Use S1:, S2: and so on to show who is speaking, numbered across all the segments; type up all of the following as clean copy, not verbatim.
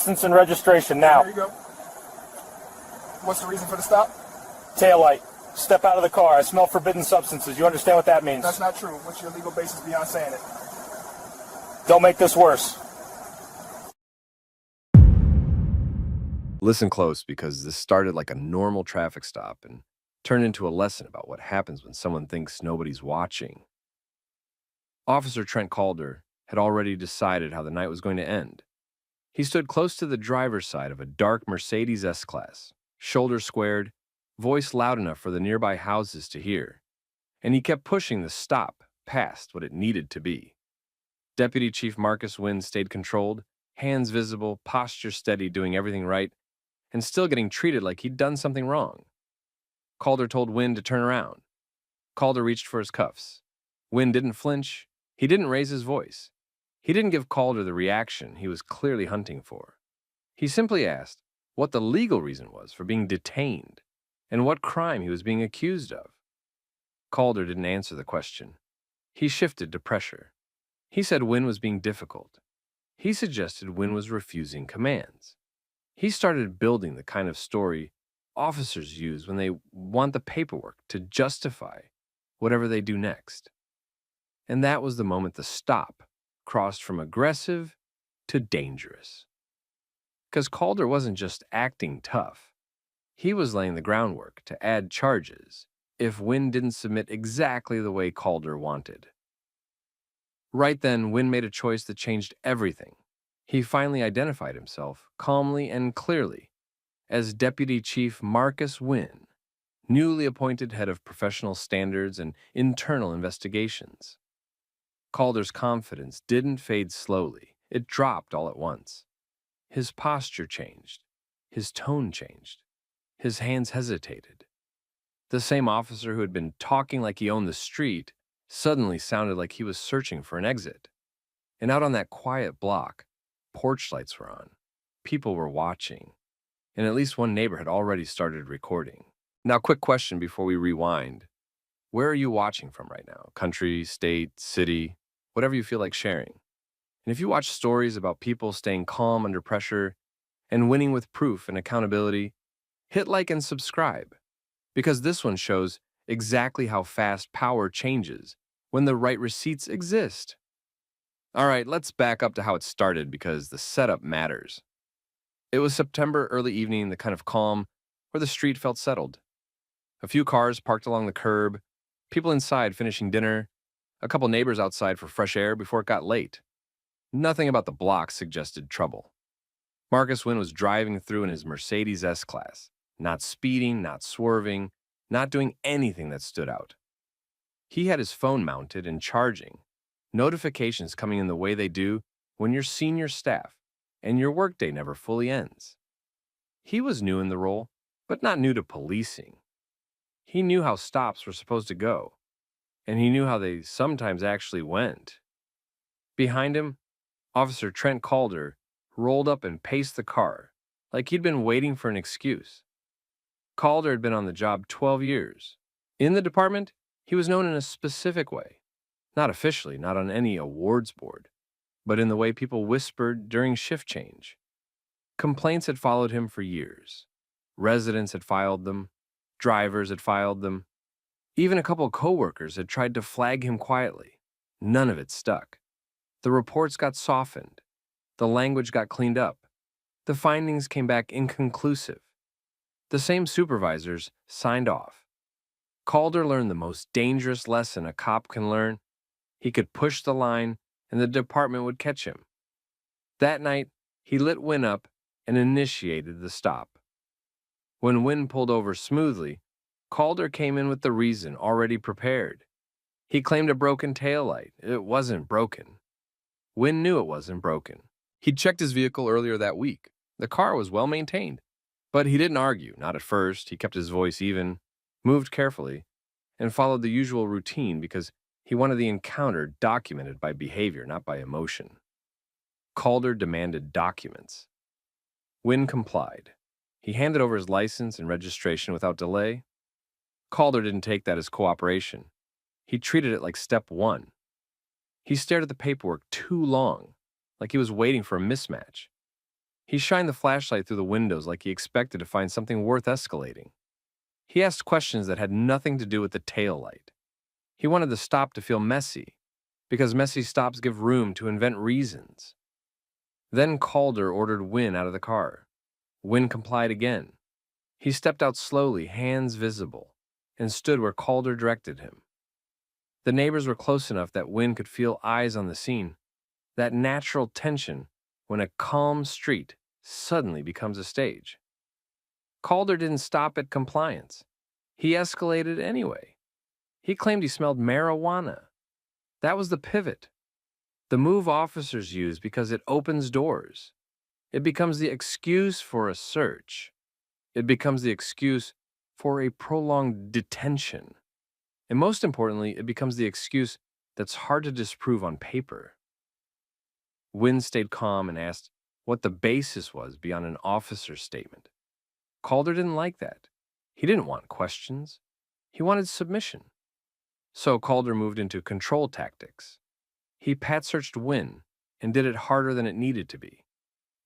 S1: license and registration now.
S2: There you go. What's the reason for the stop?
S1: Taillight. Step out of the car. I smell forbidden substances. You understand what that means?
S2: That's not true. What's your legal basis beyond saying it?
S1: Don't make this worse.
S3: Listen close, because this started like a normal traffic stop and turned into a lesson about what happens when someone thinks nobody's watching. Officer Trent Calder had already decided how the night was going to end. He stood close to the driver's side of a dark Mercedes S-Class, shoulders squared, voice loud enough for the nearby houses to hear, and he kept pushing the stop past what it needed to be. Deputy Chief Marcus Wynn stayed controlled, hands visible, posture steady, doing everything right, and still getting treated like he'd done something wrong. Calder told Wynn to turn around. Calder reached for his cuffs. Wynn didn't flinch. He didn't raise his voice. He didn't give Calder the reaction he was clearly hunting for. He simply asked what the legal reason was for being detained and what crime he was being accused of. Calder didn't answer the question. He shifted to pressure. He said Wynn was being difficult. He suggested Wynn was refusing commands. He started building the kind of story officers use when they want the paperwork to justify whatever they do next. And that was the moment the stop crossed from aggressive to dangerous. Because Calder wasn't just acting tough. He was laying the groundwork to add charges if Wynn didn't submit exactly the way Calder wanted. Right then, Wynn made a choice that changed everything. He finally identified himself, calmly and clearly, as Deputy Chief Marcus Wynn, newly appointed head of professional standards and internal investigations. Calder's confidence didn't fade slowly. It dropped all at once. His posture changed. His tone changed. His hands hesitated. The same officer who had been talking like he owned the street suddenly sounded like he was searching for an exit. And out on that quiet block, porch lights were on. People were watching. And at least one neighbor had already started recording. Now, quick question before we rewind. Where are you watching from right now? Country, state, city, whatever you feel like sharing. And if you watch stories about people staying calm under pressure and winning with proof and accountability, hit like and subscribe, because this one shows exactly how fast power changes when the right receipts exist. All right, let's back up to how it started, because the setup matters. It was September early evening, the kind of calm where the street felt settled. A few cars parked along the curb, people inside finishing dinner, a couple neighbors outside for fresh air before it got late. Nothing about the block suggested trouble. Marcus Wynn was driving through in his Mercedes S-Class, not speeding, not swerving, not doing anything that stood out. He had his phone mounted and charging, notifications coming in the way they do when you're senior staff and your workday never fully ends. He was new in the role, but not new to policing. He knew how stops were supposed to go, and he knew how they sometimes actually went. Behind him, Officer Trent Calder rolled up and paced the car like he'd been waiting for an excuse. Calder had been on the job 12 years. In the department, he was known in a specific way. Not officially, not on any awards board, but in the way people whispered during shift change. Complaints had followed him for years. Residents had filed them. Drivers had filed them. Even a couple coworkers had tried to flag him quietly. None of it stuck. The reports got softened. The language got cleaned up. The findings came back inconclusive. The same supervisors signed off. Calder learned the most dangerous lesson a cop can learn. He could push the line, and the department would catch him. That night, he lit Wynn up and initiated the stop. When Wynn pulled over smoothly, Calder came in with the reason already prepared. He claimed a broken taillight. It wasn't broken. Wynn knew it wasn't broken. He'd checked his vehicle earlier that week. The car was well maintained. But he didn't argue, not at first. He kept his voice even, moved carefully, and followed the usual routine because he wanted the encounter documented by behavior, not by emotion. Calder demanded documents. Wynn complied. He handed over his license and registration without delay. Calder didn't take that as cooperation. He treated it like step one. He stared at the paperwork too long, like he was waiting for a mismatch. He shined the flashlight through the windows like he expected to find something worth escalating. He asked questions that had nothing to do with the taillight. He wanted the stop to feel messy, because messy stops give room to invent reasons. Then Calder ordered Wynn out of the car. Wynn complied again. He stepped out slowly, hands visible, and stood where Calder directed him. The neighbors were close enough that Wynn could feel eyes on the scene, that natural tension when a calm street suddenly becomes a stage. Calder didn't stop at compliance. He escalated anyway. He claimed he smelled marijuana. That was the pivot. The move officers use because it opens doors. It becomes the excuse for a search. It becomes the excuse for a prolonged detention. And most importantly, it becomes the excuse that's hard to disprove on paper. Wynn stayed calm and asked what the basis was beyond an officer's statement. Calder didn't like that. He didn't want questions. He wanted submission. So Calder moved into control tactics. He pat-searched Wynn and did it harder than it needed to be.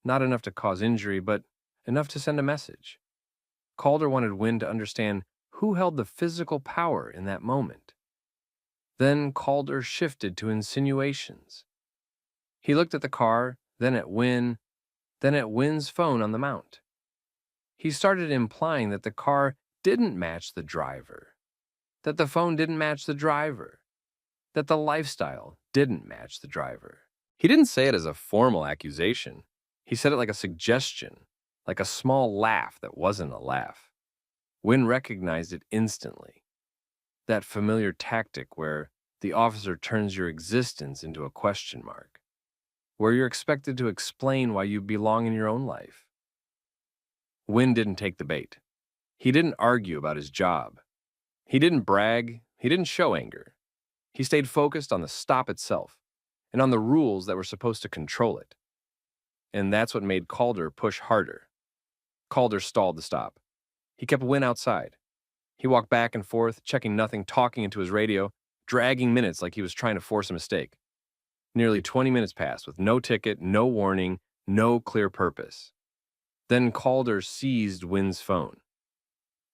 S3: Not enough to cause injury, but enough to send a message. Calder wanted Wynn to understand who held the physical power in that moment. Then Calder shifted to insinuations. He looked at the car, then at Wynn, then at Wynn's phone on the mount. He started implying that the car didn't match the driver, that the phone didn't match the driver, that the lifestyle didn't match the driver. He didn't say it as a formal accusation. He said it like a suggestion, like a small laugh that wasn't a laugh. Wynn recognized it instantly. That familiar tactic where the officer turns your existence into a question mark, where you're expected to explain why you belong in your own life. Wynn didn't take the bait. He didn't argue about his job. He didn't brag. He didn't show anger. He stayed focused on the stop itself and on the rules that were supposed to control it. And that's what made Calder push harder. Calder stalled the stop. He kept Wynn outside. He walked back and forth, checking nothing, talking into his radio, dragging minutes like he was trying to force a mistake. Nearly 20 minutes passed with no ticket, no warning, no clear purpose. Then Calder seized Wynn's phone.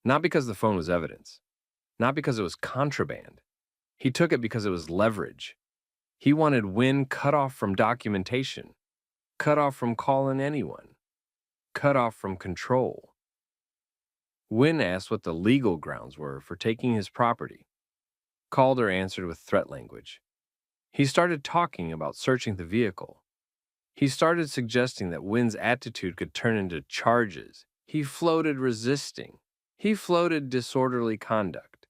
S3: Not because the phone was evidence. Not because it was contraband. He took it because it was leverage. He wanted Wynn cut off from documentation, cut off from calling anyone, cut off from control. Wynn asked what the legal grounds were for taking his property. Calder answered with threat language. He started talking about searching the vehicle. He started suggesting that Wynn's attitude could turn into charges. He floated resisting. He floated disorderly conduct.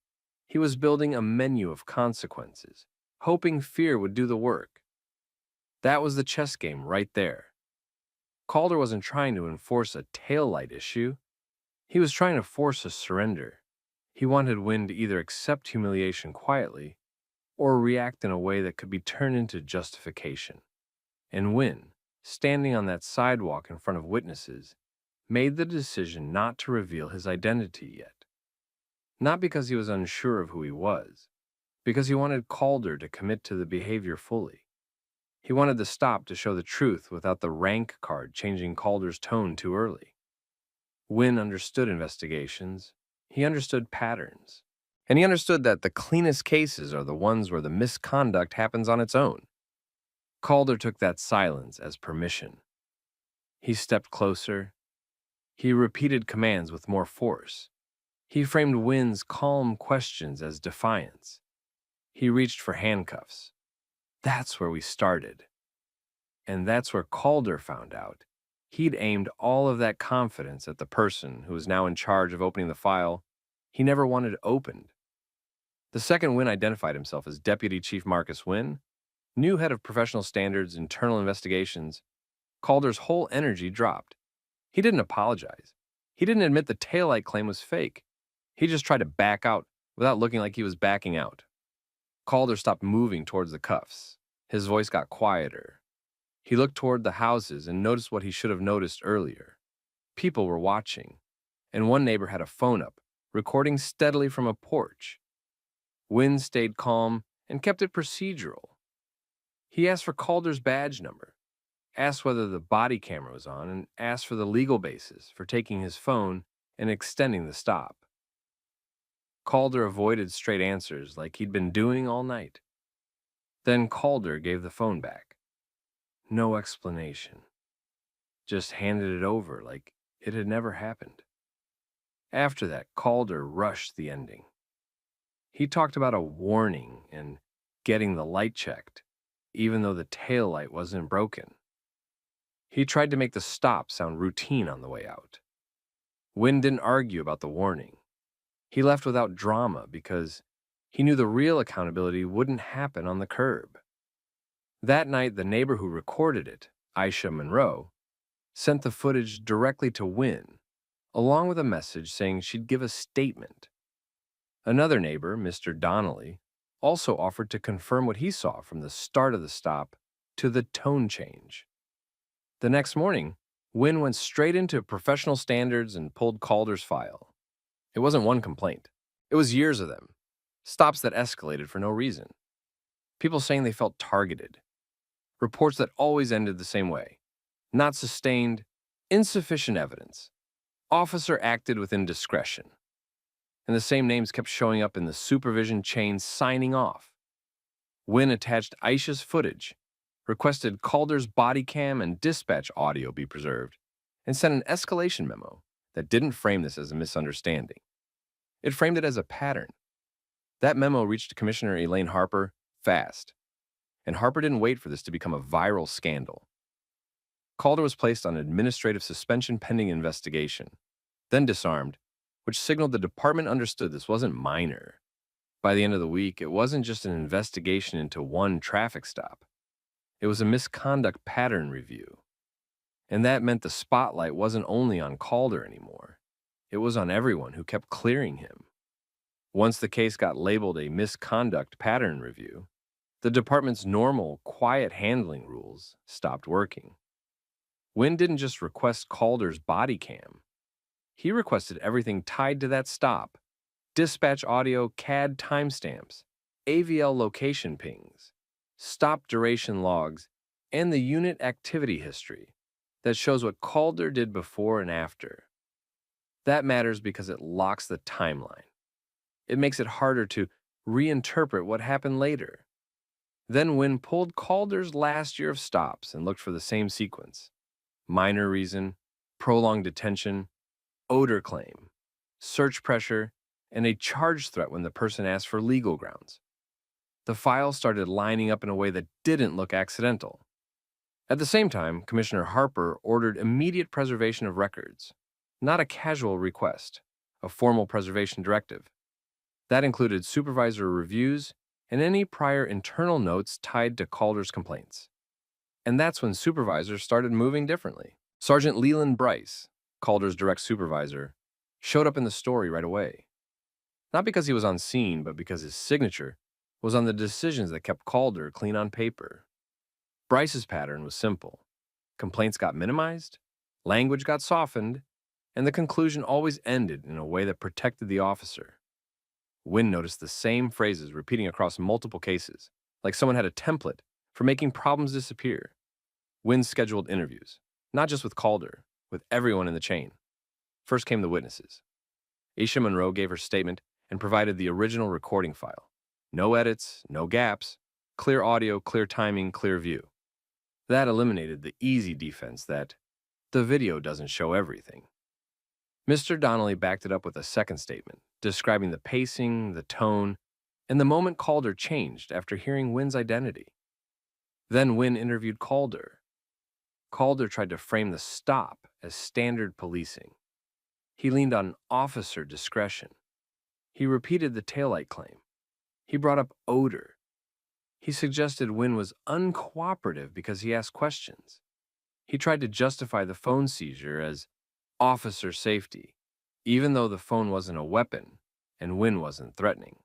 S3: He was building a menu of consequences, hoping fear would do the work. That was the chess game right there. Calder wasn't trying to enforce a taillight issue. He was trying to force a surrender. He wanted Wynn to either accept humiliation quietly or react in a way that could be turned into justification. And Wynn, standing on that sidewalk in front of witnesses, made the decision not to reveal his identity yet. Not because he was unsure of who he was, because he wanted Calder to commit to the behavior fully. He wanted the stop to show the truth without the rank card changing Calder's tone too early. Wynn understood investigations. He understood patterns. And he understood that the cleanest cases are the ones where the misconduct happens on its own. Calder took that silence as permission. He stepped closer. He repeated commands with more force. He framed Wynn's calm questions as defiance. He reached for handcuffs. That's where we started. And that's where Calder found out he'd aimed all of that confidence at the person who was now in charge of opening the file he never wanted opened. The second Wynn identified himself as Deputy Chief Marcus Wynn, new head of professional standards, internal investigations, Calder's whole energy dropped. He didn't apologize. He didn't admit the taillight claim was fake. He just tried to back out without looking like he was backing out. Calder stopped moving towards the cuffs. His voice got quieter. He looked toward the houses and noticed what he should have noticed earlier. People were watching, and one neighbor had a phone up, recording steadily from a porch. Wynn stayed calm and kept it procedural. He asked for Calder's badge number. asked whether the body camera was on, and asked for the legal basis for taking his phone and extending the stop. Calder avoided straight answers like he'd been doing all night. Then Calder gave the phone back. No explanation. Just handed it over like it had never happened. After that, Calder rushed the ending. He talked about a warning and getting the light checked, even though the taillight wasn't broken. He tried to make the stop sound routine on the way out. Wynn didn't argue about the warning. He left without drama because he knew the real accountability wouldn't happen on the curb. That night, the neighbor who recorded it, Aisha Monroe, sent the footage directly to Wynn, along with a message saying she'd give a statement. Another neighbor, Mr. Donnelly, also offered to confirm what he saw from the start of the stop to the tone change. The next morning, Wynn went straight into professional standards and pulled Calder's file. It wasn't one complaint. It was years of them. Stops that escalated for no reason. People saying they felt targeted. Reports that always ended the same way. Not sustained, insufficient evidence. Officer acted within discretion. And the same names kept showing up in the supervision chain signing off. Wynn attached Aisha's footage, requested Calder's body cam and dispatch audio be preserved, and sent an escalation memo that didn't frame this as a misunderstanding. It framed it as a pattern. That memo reached Commissioner Elaine Harper fast, and Harper didn't wait for this to become a viral scandal. Calder was placed on administrative suspension pending investigation, then disarmed, which signaled the department understood this wasn't minor. By the end of the week, it wasn't just an investigation into one traffic stop. It was a misconduct pattern review. And that meant the spotlight wasn't only on Calder anymore. It was on everyone who kept clearing him. Once the case got labeled a misconduct pattern review, the department's normal, quiet handling rules stopped working. Wynn didn't just request Calder's body cam. He requested everything tied to that stop: dispatch audio, CAD timestamps, AVL location pings, stop duration logs, and the unit activity history that shows what Calder did before and after. That matters because it locks the timeline. It makes it harder to reinterpret what happened later. Then Wynn pulled Calder's last year of stops and looked for the same sequence: minor reason, prolonged detention, odor claim, search pressure, and a charge threat when the person asked for legal grounds. The file started lining up in a way that didn't look accidental. At the same time, Commissioner Harper ordered immediate preservation of records, not a casual request, a formal preservation directive. That included supervisor reviews and any prior internal notes tied to Calder's complaints. And that's when supervisors started moving differently. Sergeant Leland Bryce, Calder's direct supervisor, showed up in the story right away. Not because he was on scene, but because his signature was on the decisions that kept Calder clean on paper. Bryce's pattern was simple. Complaints got minimized, language got softened, and the conclusion always ended in a way that protected the officer. Wynn noticed the same phrases repeating across multiple cases, like someone had a template for making problems disappear. Wynn scheduled interviews, not just with Calder, with everyone in the chain. First came the witnesses. Aisha Monroe gave her statement and provided the original recording file. No edits, no gaps, clear audio, clear timing, clear view. That eliminated the easy defense that the video doesn't show everything. Mr. Donnelly backed it up with a second statement, describing the pacing, the tone, and the moment Calder changed after hearing Wynn's identity. Then Wynn interviewed Calder. Calder tried to frame the stop as standard policing. He leaned on officer discretion. He repeated the taillight claim. He brought up odor. He suggested Wynn was uncooperative because he asked questions. He tried to justify the phone seizure as officer safety, even though the phone wasn't a weapon and Wynn wasn't threatening.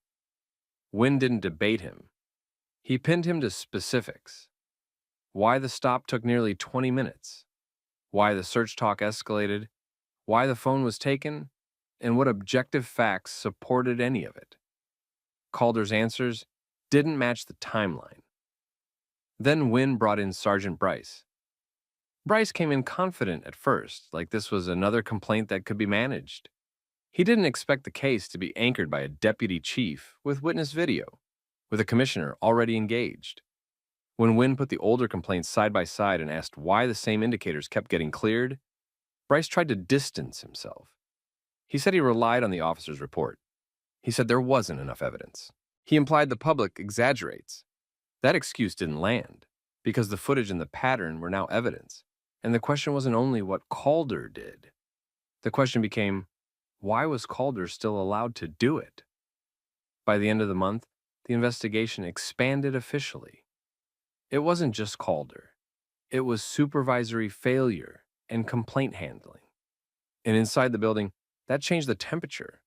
S3: Wynn didn't debate him. He pinned him to specifics. Why the stop took nearly 20 minutes, why the search talk escalated, why the phone was taken, and what objective facts supported any of it. Calder's answers didn't match the timeline. Then Wynn brought in Sergeant Bryce. Bryce came in confident at first, like this was another complaint that could be managed. He didn't expect the case to be anchored by a deputy chief with witness video, with a commissioner already engaged. When Wynn put the older complaints side by side and asked why the same indicators kept getting cleared, Bryce tried to distance himself. He said he relied on the officer's report. He said there wasn't enough evidence. He implied the public exaggerates. That excuse didn't land, because the footage and the pattern were now evidence, and the question wasn't only what Calder did. The question became, why was Calder still allowed to do it? By the end of the month, the investigation expanded officially. It wasn't just Calder. It was supervisory failure and complaint handling. And inside the building, that changed the temperature.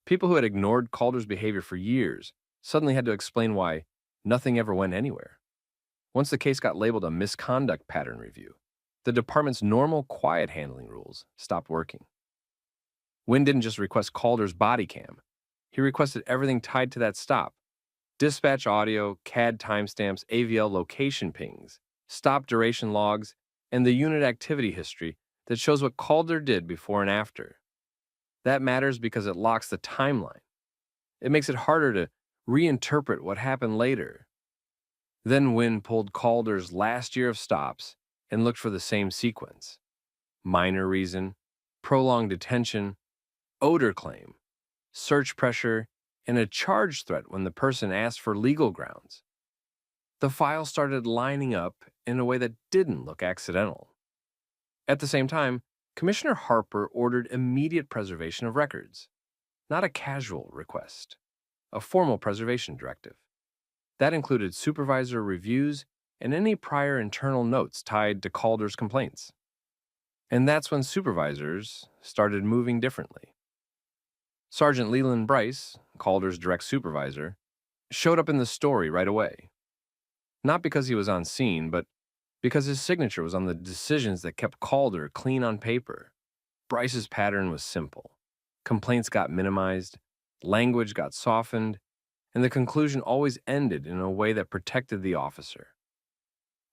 S3: People who had ignored Calder's behavior for years suddenly had to explain why nothing ever went anywhere. Once the case got labeled a misconduct pattern review, the department's normal quiet handling rules stopped working. Wynn didn't just request Calder's Bodycam. He requested everything tied to that stop. Dispatch audio, CAD timestamps, AVL location pings, stop duration logs, and the unit activity history that shows what Calder did before and after. That matters because it locks the timeline. It makes it harder to reinterpret what happened later. Then Wynn pulled Calder's last year of stops and looked for the same sequence. Minor reason, prolonged detention, odor claim, search pressure, and a charge threat when the person asked for legal grounds. The file started lining up in a way that didn't look accidental. At the same time, Commissioner Harper ordered immediate preservation of records, not a casual request, a formal preservation directive. That included supervisor reviews and any prior internal notes tied to Calder's complaints. And that's when supervisors started moving differently. Sergeant Leland Bryce, Calder's direct supervisor, showed up in the story right away. Not because he was on scene, but because his signature was on the decisions that kept Calder clean on paper. Bryce's pattern was simple. Complaints got minimized, language got softened, and the conclusion always ended in a way that protected the officer.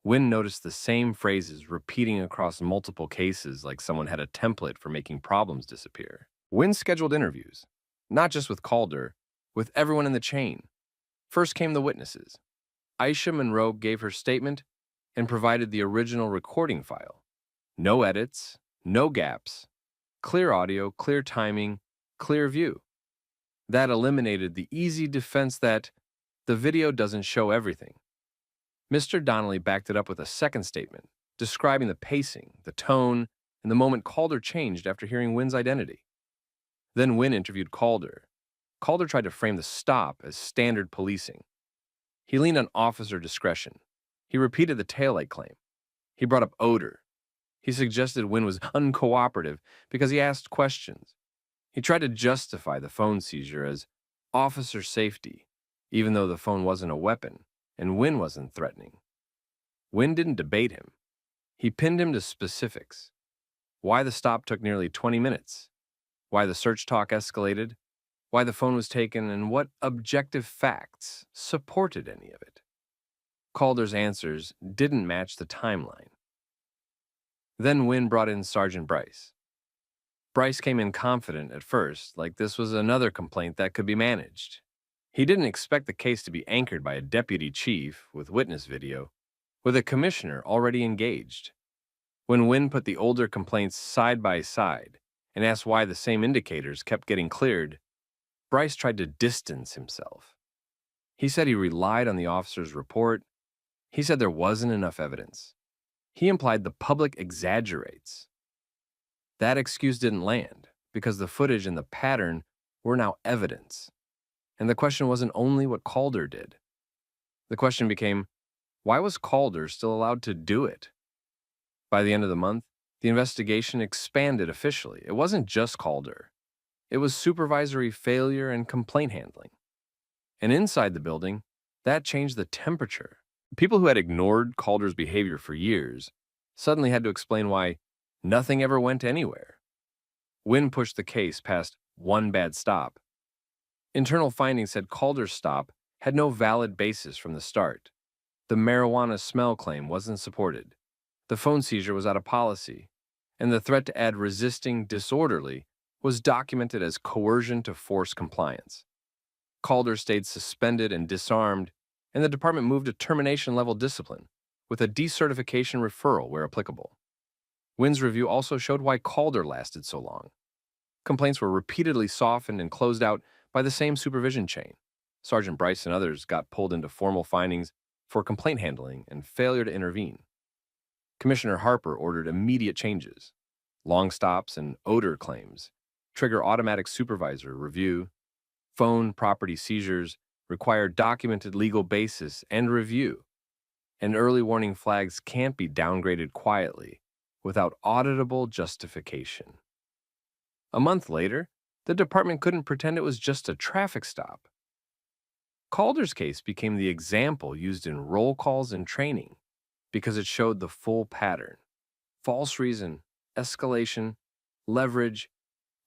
S3: Wynn noticed the same phrases repeating across multiple cases like someone had a template for making problems disappear. Wynn scheduled interviews, not just with Calder, with everyone in the chain. First came the witnesses. Aisha Monroe gave her statement and provided the original recording file. No edits, no gaps, clear audio, clear timing, clear view. That eliminated the easy defense that the video doesn't show everything. Mr. Donnelly backed it up with a second statement, describing the pacing, the tone, and the moment Calder changed after hearing Wynn's identity. Then Wynn interviewed Calder. Calder tried to frame the stop as standard policing. He leaned on officer discretion. He repeated the taillight claim. He brought up odor. He suggested Wynn was uncooperative because he asked questions. He tried to justify the phone seizure as officer safety, even though the phone wasn't a weapon and Wynn wasn't threatening. Wynn didn't debate him. He pinned him to specifics. Why the stop took nearly 20 minutes, why the search talk escalated, why the phone was taken, and what objective facts supported any of it. Calder's answers didn't match the timeline. Then Wynn brought in Sergeant Bryce. Bryce came in confident at first, like this was another complaint that could be managed. He didn't expect the case to be anchored by a deputy chief with witness video, with a commissioner already engaged. When Wynn put the older complaints side by side and asked why the same indicators kept getting cleared, Bryce tried to distance himself. He said he relied on the officer's report. He said there wasn't enough evidence. He implied the public exaggerates. That excuse didn't land because the footage and the pattern were now evidence. And the question wasn't only what Calder did. The question became, why was Calder still allowed to do it? By the end of the month, the investigation expanded officially. It wasn't just Calder. It was supervisory failure and complaint handling. And inside the building, that changed the temperature. People who had ignored Calder's behavior for years suddenly had to explain why nothing ever went anywhere. Wynn pushed the case past one bad stop. Internal findings said Calder's stop had no valid basis from the start. The marijuana smell claim wasn't supported. The phone seizure was out of policy, and the threat to add resisting disorderly was documented as coercion to force compliance. Calder stayed suspended and disarmed, and the department moved to termination-level discipline, with a decertification referral where applicable. Wynn's review also showed why Calder lasted so long. Complaints were repeatedly softened and closed out by the same supervision chain. Sergeant Bryce and others got pulled into formal findings for complaint handling and failure to intervene. Commissioner Harper ordered immediate changes. Long stops and odor claims trigger automatic supervisor review. Phone property seizures require documented legal basis and review. And early warning flags can't be downgraded quietly without auditable justification. A month later, the department couldn't pretend it was just a traffic stop. Calder's case became the example used in roll calls and training because it showed the full pattern: false reason, escalation, leverage,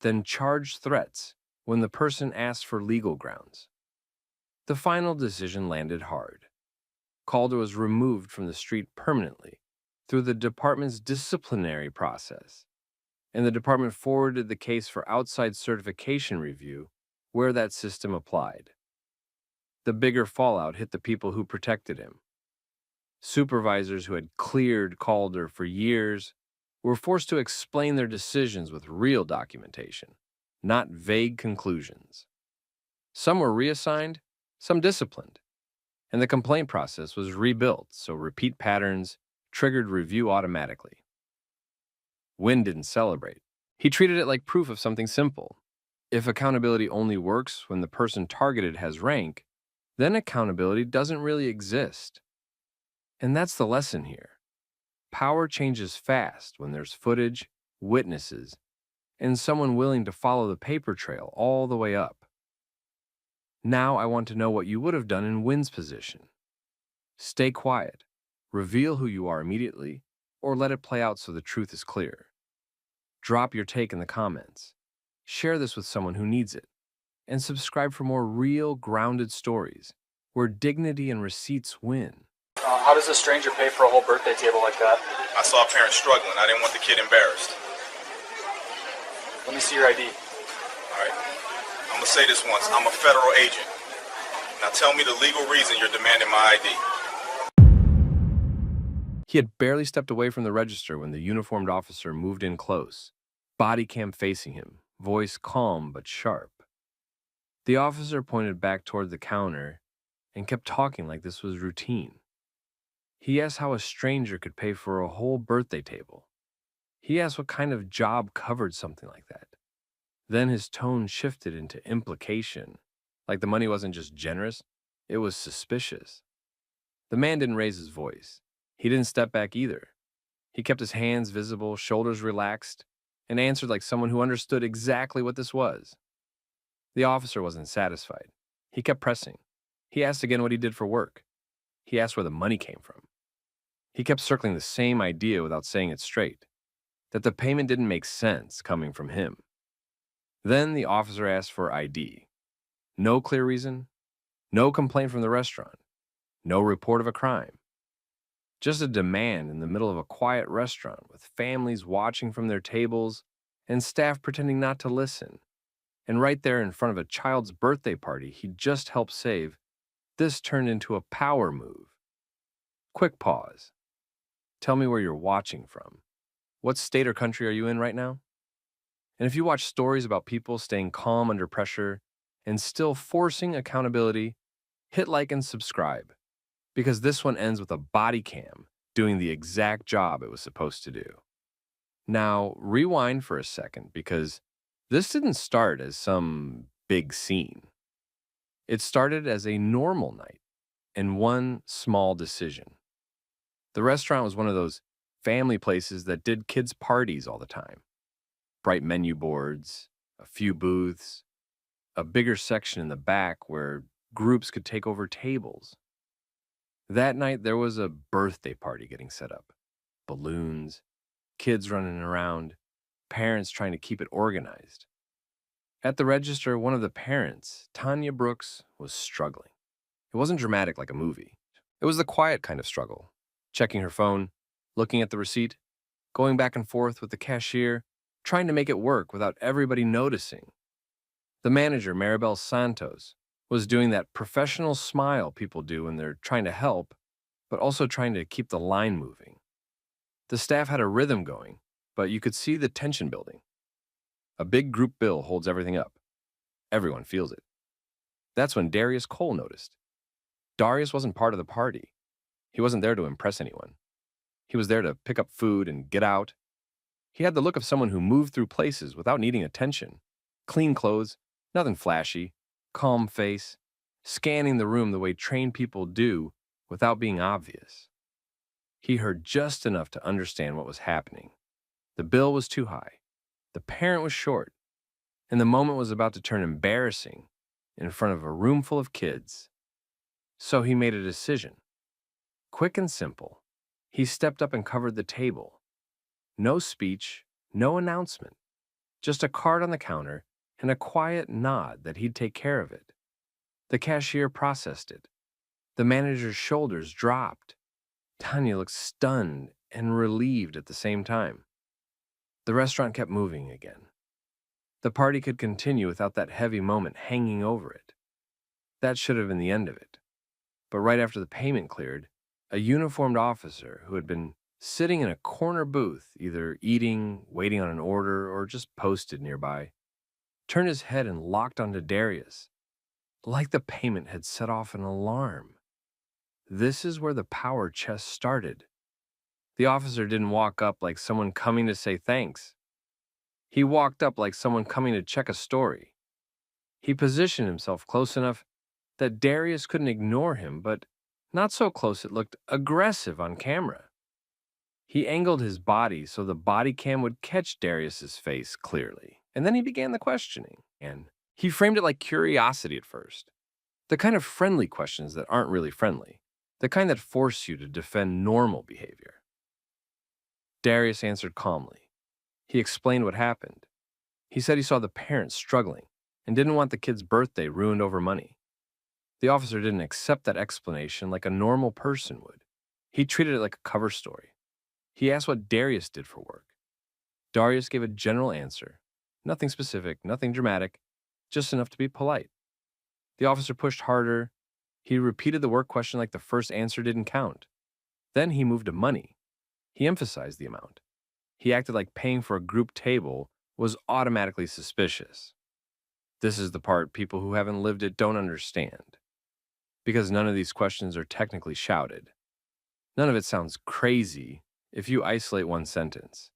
S3: then charged threats when the person asked for legal grounds. The final decision landed hard. Calder was removed from the street permanently through the department's disciplinary process, and the department forwarded the case for outside certification review where that system applied. The bigger fallout hit the people who protected him. Supervisors who had cleared Calder for years were forced to explain their decisions with real documentation, not vague conclusions. Some were reassigned, some disciplined, and the complaint process was rebuilt so repeat patterns triggered review automatically. Wynn didn't celebrate. He treated it like proof of something simple. If accountability only works when the person targeted has rank, then accountability doesn't really exist. And that's the lesson here. Power changes fast when there's footage, witnesses, and someone willing to follow the paper trail all the way up. Now I want to know what you would have done in Wynn's position. Stay quiet, reveal who you are immediately, or let it play out so the truth is clear. Drop your take in the comments. Share this with someone who needs it. And subscribe for more real, grounded stories where dignity and receipts win.
S4: How does a stranger pay for a whole birthday table like that?
S5: I saw a parent struggling. I didn't want the kid embarrassed.
S4: Let me see your ID.
S5: All right. I'm going to say this once. I'm a federal agent. Now tell me the legal reason you're demanding my ID.
S3: He had barely stepped away from the register when the uniformed officer moved in close, body cam facing him, voice calm but sharp. The officer pointed back toward the counter and kept talking like this was routine. He asked how a stranger could pay for a whole birthday table. He asked what kind of job covered something like that. Then his tone shifted into implication, like the money wasn't just generous, it was suspicious. The man didn't raise his voice. He didn't step back either. He kept his hands visible, shoulders relaxed, and answered like someone who understood exactly what this was. The officer wasn't satisfied. He kept pressing. He asked again what he did for work. He asked where the money came from. He kept circling the same idea without saying it straight, that the payment didn't make sense coming from him. Then the officer asked for ID. No clear reason, no complaint from the restaurant, no report of a crime. Just a demand in the middle of a quiet restaurant with families watching from their tables and staff pretending not to listen. And right there in front of a child's birthday party he'd just helped save, this turned into a power move. Quick pause. Tell me where you're watching from. What state or country are you in right now? And if you watch stories about people staying calm under pressure and still forcing accountability, hit like and subscribe, because this one ends with a body cam doing the exact job it was supposed to do. Now, rewind for a second, because this didn't start as some big scene. It started as a normal night and one small decision. The restaurant was one of those family places that did kids' parties all the time. Bright menu boards, a few booths, a bigger section in the back where groups could take over tables. That night, there was a birthday party getting set up. Balloons, kids running around, parents trying to keep it organized. At the register, one of the parents, Tanya Brooks, was struggling. It wasn't dramatic like a movie. It was the quiet kind of struggle, checking her phone, looking at the receipt, going back and forth with the cashier, trying to make it work without everybody noticing. The manager, Maribel Santos, was doing that professional smile people do when they're trying to help, but also trying to keep the line moving. The staff had a rhythm going, but you could see the tension building. A big group bill holds everything up. Everyone feels it. That's when Darius Cole noticed. Darius wasn't part of the party. He wasn't there to impress anyone. He was there to pick up food and get out. He had the look of someone who moved through places without needing attention. Clean clothes, nothing flashy, calm face, scanning the room the way trained people do without being obvious. He heard just enough to understand what was happening. The bill was too high. The parent was short. And the moment was about to turn embarrassing in front of a room full of kids. So he made a decision. Quick and simple. He stepped up and covered the table. No speech, no announcement. Just a card on the counter and a quiet nod that he'd take care of it. The cashier processed it. The manager's shoulders dropped. Tanya looked stunned and relieved at the same time. The restaurant kept moving again. The party could continue without that heavy moment hanging over it. That should have been the end of it. But right after the payment cleared, a uniformed officer who had been sitting in a corner booth, either eating, waiting on an order, or just posted nearby, turned his head and locked onto Darius, like the payment had set off an alarm. This is where the power chess started. The officer didn't walk up like someone coming to say thanks. He walked up like someone coming to check a story. He positioned himself close enough that Darius couldn't ignore him, but not so close it looked aggressive on camera. He angled his body so the body cam would catch Darius's face clearly, and then he began the questioning, and he framed it like curiosity at first. The kind of friendly questions that aren't really friendly, the kind that force you to defend normal behavior. Darius answered calmly. He explained what happened. He said he saw the parents struggling and didn't want the kid's birthday ruined over money. The officer didn't accept that explanation like a normal person would. He treated it like a cover story. He asked what Darius did for work. Darius gave a general answer. Nothing specific, nothing dramatic, just enough to be polite. The officer pushed harder. He repeated the work question like the first answer didn't count. Then he moved to money. He emphasized the amount. He acted like paying for a group table was automatically suspicious. This is the part people who haven't lived it don't understand. Because none of these questions are technically shouted. None of it sounds crazy if you isolate one sentence.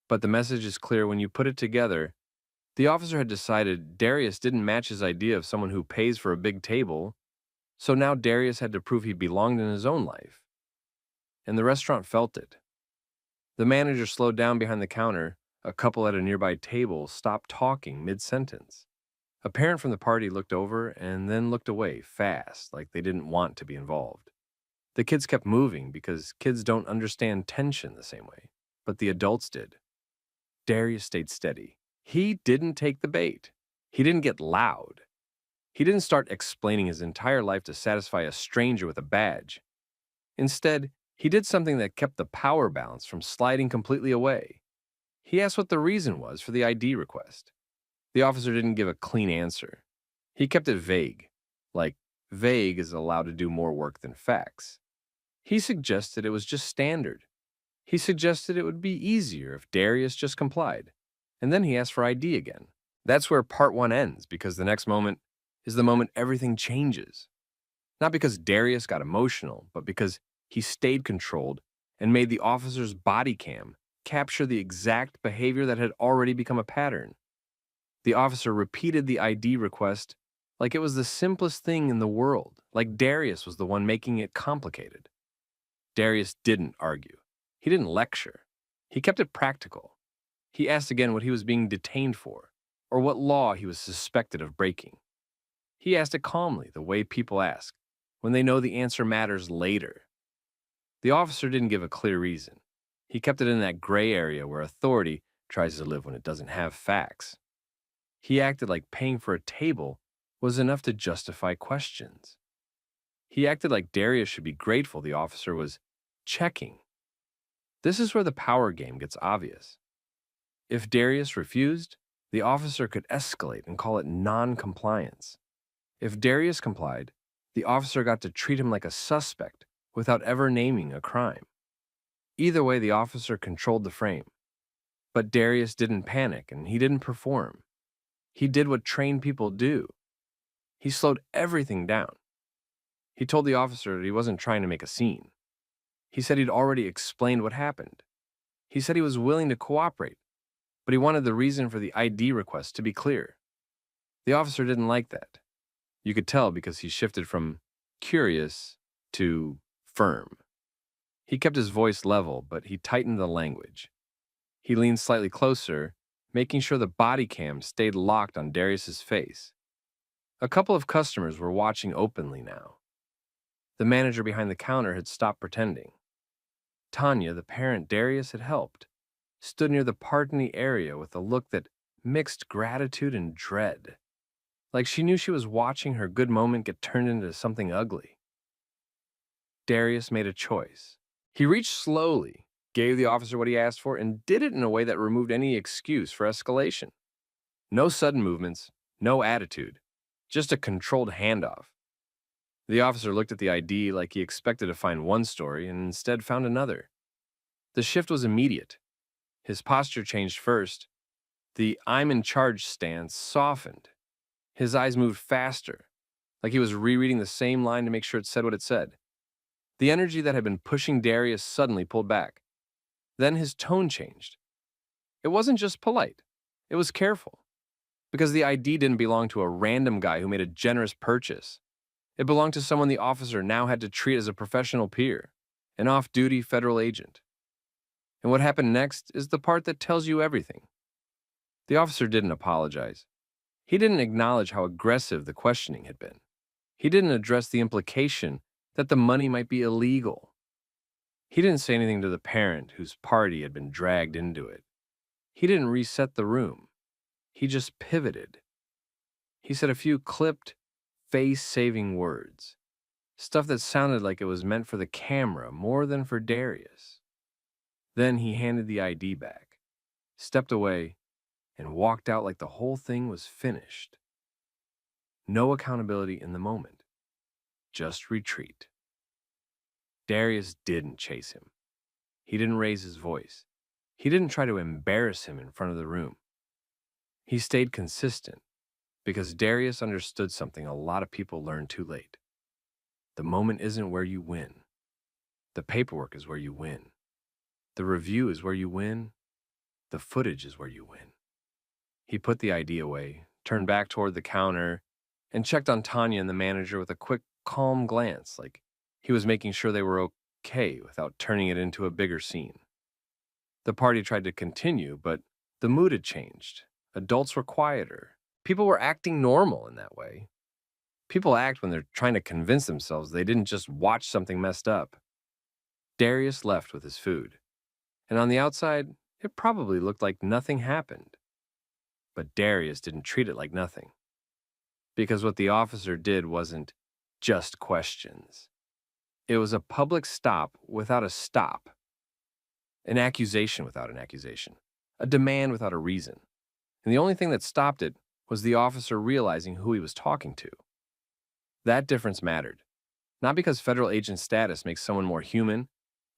S3: But the message is clear when you put it together. The officer had decided Darius didn't match his idea of someone who pays for a big table, so now Darius had to prove he belonged in his own life. And the restaurant felt it. The manager slowed down behind the counter. A couple at a nearby table stopped talking mid-sentence. A parent from the party looked over and then looked away fast, like they didn't want to be involved. The kids kept moving because kids don't understand tension the same way, but the adults did. Darius stayed steady. He didn't take the bait. He didn't get loud. He didn't start explaining his entire life to satisfy a stranger with a badge. Instead, he did something that kept the power balance from sliding completely away. He asked what the reason was for the ID request. The officer didn't give a clean answer. He kept it vague, like vague is allowed to do more work than facts. He suggested it was just standard. He suggested it would be easier if Darius just complied. And then he asked for ID again. That's where part one ends, because the next moment is the moment everything changes. Not because Darius got emotional, but because he stayed controlled and made the officer's body cam capture the exact behavior that had already become a pattern. The officer repeated the ID request like it was the simplest thing in the world, like Darius was the one making it complicated. Darius didn't argue. He didn't lecture. He kept it practical. He asked again what he was being detained for, or what law he was suspected of breaking. He asked it calmly, the way people ask, when they know the answer matters later. The officer didn't give a clear reason. He kept it in that gray area where authority tries to live when it doesn't have facts. He acted like paying for a table was enough to justify questions. He acted like Darius should be grateful the officer was checking. This is where the power game gets obvious. If Darius refused, the officer could escalate and call it non-compliance. If Darius complied, the officer got to treat him like a suspect without ever naming a crime. Either way, the officer controlled the frame. But Darius didn't panic and he didn't perform. He did what trained people do. He slowed everything down. He told the officer that he wasn't trying to make a scene. He said he'd already explained what happened. He said he was willing to cooperate, but he wanted the reason for the ID request to be clear. The officer didn't like that. You could tell because he shifted from curious to firm. He kept his voice level, but he tightened the language. He leaned slightly closer, making sure the body cam stayed locked on Darius's face. A couple of customers were watching openly now. The manager behind the counter had stopped pretending. Tanya, the parent Darius had helped, stood near the pardony area with a look that mixed gratitude and dread, like she knew she was watching her good moment get turned into something ugly. Darius made a choice. He reached slowly, gave the officer what he asked for, and did it in a way that removed any excuse for escalation. No sudden movements, no attitude, just a controlled handoff. The officer looked at the ID like he expected to find one story and instead found another. The shift was immediate. His posture changed first. The "I'm in charge" stance softened. His eyes moved faster, like he was rereading the same line to make sure it said what it said. The energy that had been pushing Darius suddenly pulled back. Then his tone changed. It wasn't just polite. It was careful. Because the ID didn't belong to a random guy who made a generous purchase. It belonged to someone the officer now had to treat as a professional peer, an off-duty federal agent. And what happened next is the part that tells you everything. The officer didn't apologize. He didn't acknowledge how aggressive the questioning had been. He didn't address the implication that the money might be illegal. He didn't say anything to the parent whose party had been dragged into it. He didn't reset the room. He just pivoted. He said a few clipped, face-saving words, stuff that sounded like it was meant for the camera more than for Darius. Then he handed the ID back, stepped away, and walked out like the whole thing was finished. No accountability in the moment, just retreat. Darius didn't chase him. He didn't raise his voice. He didn't try to embarrass him in front of the room. He stayed consistent because Darius understood something a lot of people learn too late. The moment isn't where you win. The paperwork is where you win. The review is where you win. The footage is where you win. He put the ID away, turned back toward the counter, and checked on Tanya and the manager with a quick, calm glance, like he was making sure they were okay without turning it into a bigger scene. The party tried to continue, but the mood had changed. Adults were quieter. People were acting normal in that way. People act when they're trying to convince themselves they didn't just watch something messed up. Darius left with his food, and on the outside, it probably looked like nothing happened. But Darius didn't treat it like nothing. Because what the officer did wasn't just questions. It was a public stop without a stop. An accusation without an accusation. A demand without a reason. And the only thing that stopped it was the officer realizing who he was talking to. That difference mattered. Not because federal agent status makes someone more human,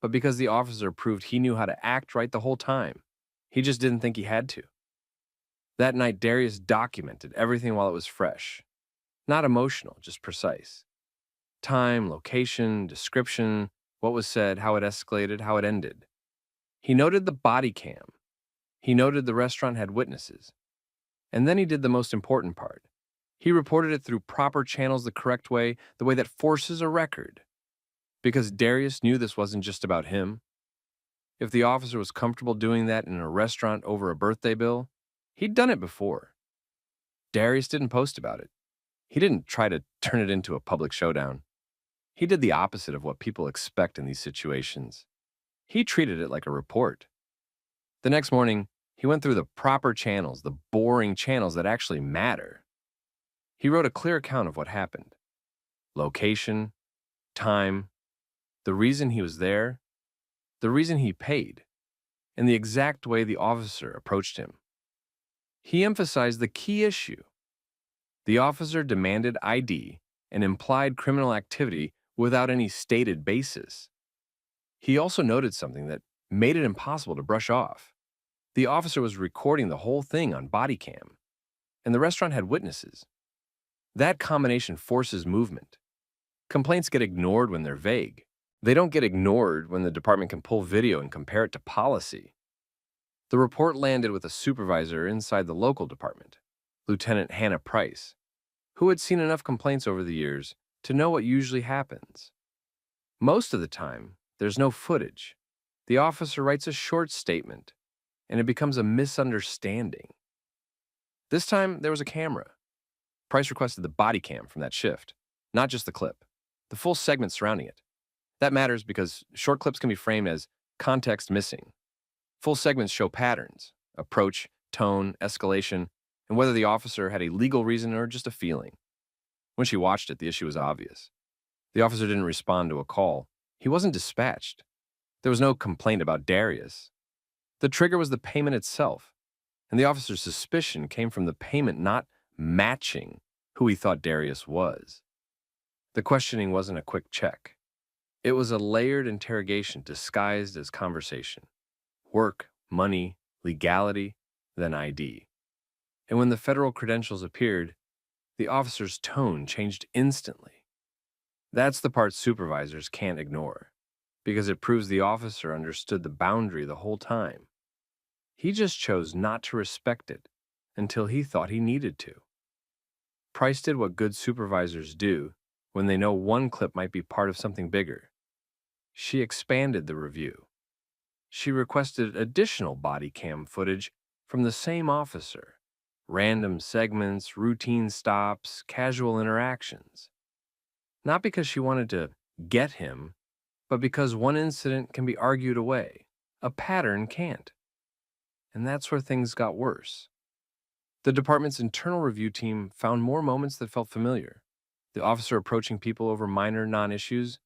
S3: but because the officer proved he knew how to act right the whole time. He just didn't think he had to. That night, Darius documented everything while it was fresh. Not emotional, just precise. Time, location, description, what was said, how it escalated, how it ended. He noted the body cam. He noted the restaurant had witnesses. And then he did the most important part. He reported it through proper channels the correct way, the way that forces a record. Because Darius knew this wasn't just about him. If the officer was comfortable doing that in a restaurant over a birthday bill, he'd done it before. Darius didn't post about it. He didn't try to turn it into a public showdown. He did the opposite of what people expect in these situations. He treated it like a report. The next morning, he went through the proper channels, the boring channels that actually matter. He wrote a clear account of what happened. Location, time, the reason he was there, the reason he paid, and the exact way the officer approached him. He emphasized the key issue. The officer demanded ID and implied criminal activity without any stated basis. He also noted something that made it impossible to brush off. The officer was recording the whole thing on Bodycam, and the restaurant had witnesses. That combination forces movement. Complaints get ignored when they're vague. They don't get ignored when the department can pull video and compare it to policy. The report landed with a supervisor inside the local department, Lieutenant Hannah Price, who had seen enough complaints over the years to know what usually happens. Most of the time, there's no footage. The officer writes a short statement, and it becomes a misunderstanding. This time, there was a camera. Price requested the body cam from that shift, not just the clip, the full segment surrounding it. That matters because short clips can be framed as context missing. Full segments show patterns, approach, tone, escalation, and whether the officer had a legal reason or just a feeling. When she watched it, the issue was obvious. The officer didn't respond to a call. He wasn't dispatched. There was no complaint about Darius. The trigger was the payment itself, and the officer's suspicion came from the payment not matching who he thought Darius was. The questioning wasn't a quick check. It was a layered interrogation disguised as conversation. Work, money, legality, then ID. And when the federal credentials appeared, the officer's tone changed instantly. That's the part supervisors can't ignore, because it proves the officer understood the boundary the whole time. He just chose not to respect it until he thought he needed to. Price did what good supervisors do when they know one clip might be part of something bigger. She expanded the review. She requested additional body cam footage from the same officer, random segments, routine stops, casual interactions. Not because she wanted to get him, but because one incident can be argued away. A pattern can't. And that's where things got worse. The department's internal review team found more moments that felt familiar. The officer approaching people over minor non-issues,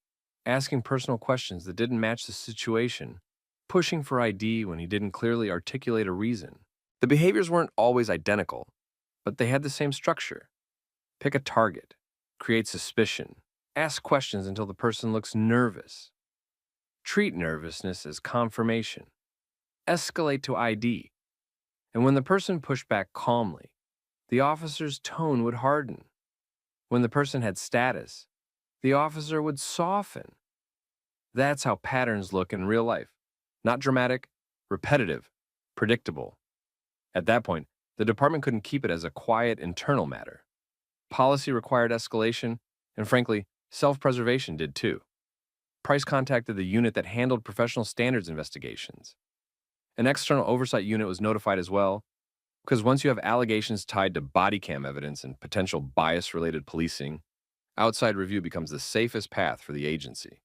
S3: asking personal questions that didn't match the situation, pushing for ID when he didn't clearly articulate a reason. The behaviors weren't always identical, but they had the same structure. Pick a target, create suspicion, ask questions until the person looks nervous. Treat nervousness as confirmation. Escalate to ID. And when the person pushed back calmly, the officer's tone would harden. When the person had status, the officer would soften. That's how patterns look in real life. Not dramatic, repetitive, predictable. At that point, the department couldn't keep it as a quiet internal matter. Policy required escalation, and frankly, self-preservation did too. Price contacted the unit that handled professional standards investigations. An external oversight unit was notified as well, because once you have allegations tied to body cam evidence and potential bias-related policing, outside review becomes the safest path for the agency.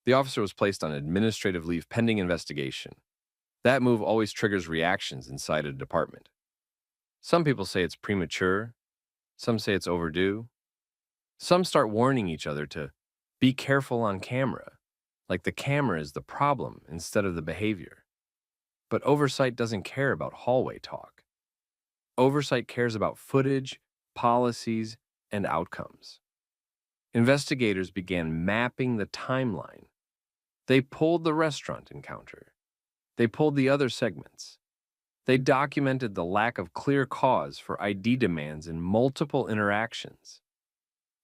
S3: The officer was placed on administrative leave pending investigation. That move always triggers reactions inside a department. Some people say it's premature. Some say it's overdue. Some start warning each other to be careful on camera, like the camera is the problem instead of the behavior. But oversight doesn't care about hallway talk. Oversight cares about footage, policies, and outcomes. Investigators began mapping the timeline. They pulled the restaurant encounter. They pulled the other segments. They documented the lack of clear cause for ID demands in multiple interactions.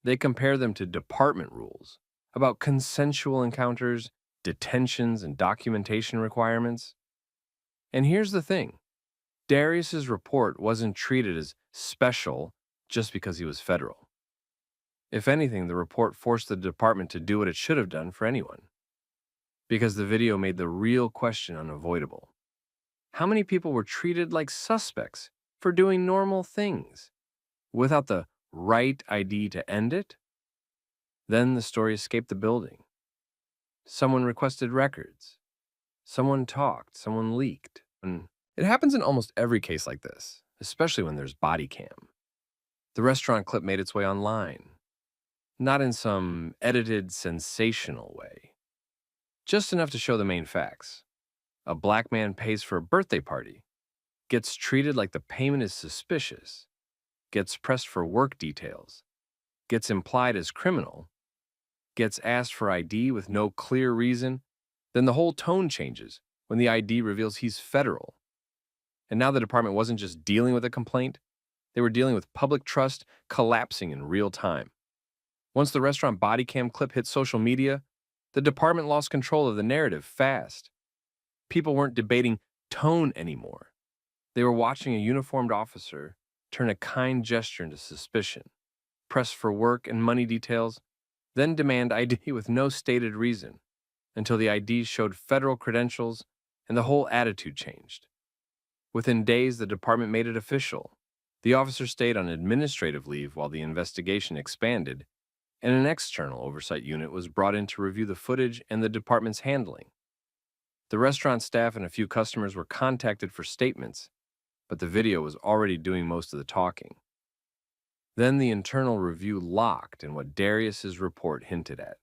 S3: They compare them to department rules about consensual encounters, detentions, and documentation requirements. And here's the thing. Darius's report wasn't treated as special just because he was federal. If anything, the report forced the department to do what it should have done for anyone. Because the video made the real question unavoidable. How many people were treated like suspects for doing normal things without the right ID to end it? Then the story escaped the building. Someone requested records. Someone talked. Someone leaked. And it happens in almost every case like this, especially when there's body cam. The restaurant clip made its way online, not in some edited, sensational way. Just enough to show the main facts. A black man pays for a birthday party, gets treated like the payment is suspicious, gets pressed for work details, gets implied as criminal, gets asked for ID with no clear reason, then the whole tone changes when the ID reveals he's federal. And now the department wasn't just dealing with a complaint, they were dealing with public trust collapsing in real time. Once the restaurant Bodycam clip hit social media, the department lost control of the narrative fast. People weren't debating tone anymore. They were watching a uniformed officer turn a kind gesture into suspicion, press for work and money details, then demand ID with no stated reason, until the ID showed federal credentials and the whole attitude changed. Within days, the department made it official. The officer stayed on administrative leave while the investigation expanded, and an external oversight unit was brought in to review the footage and the department's handling. The restaurant staff and a few customers were contacted for statements, but the video was already doing most of the talking. Then the internal review locked in what Darius's report hinted at.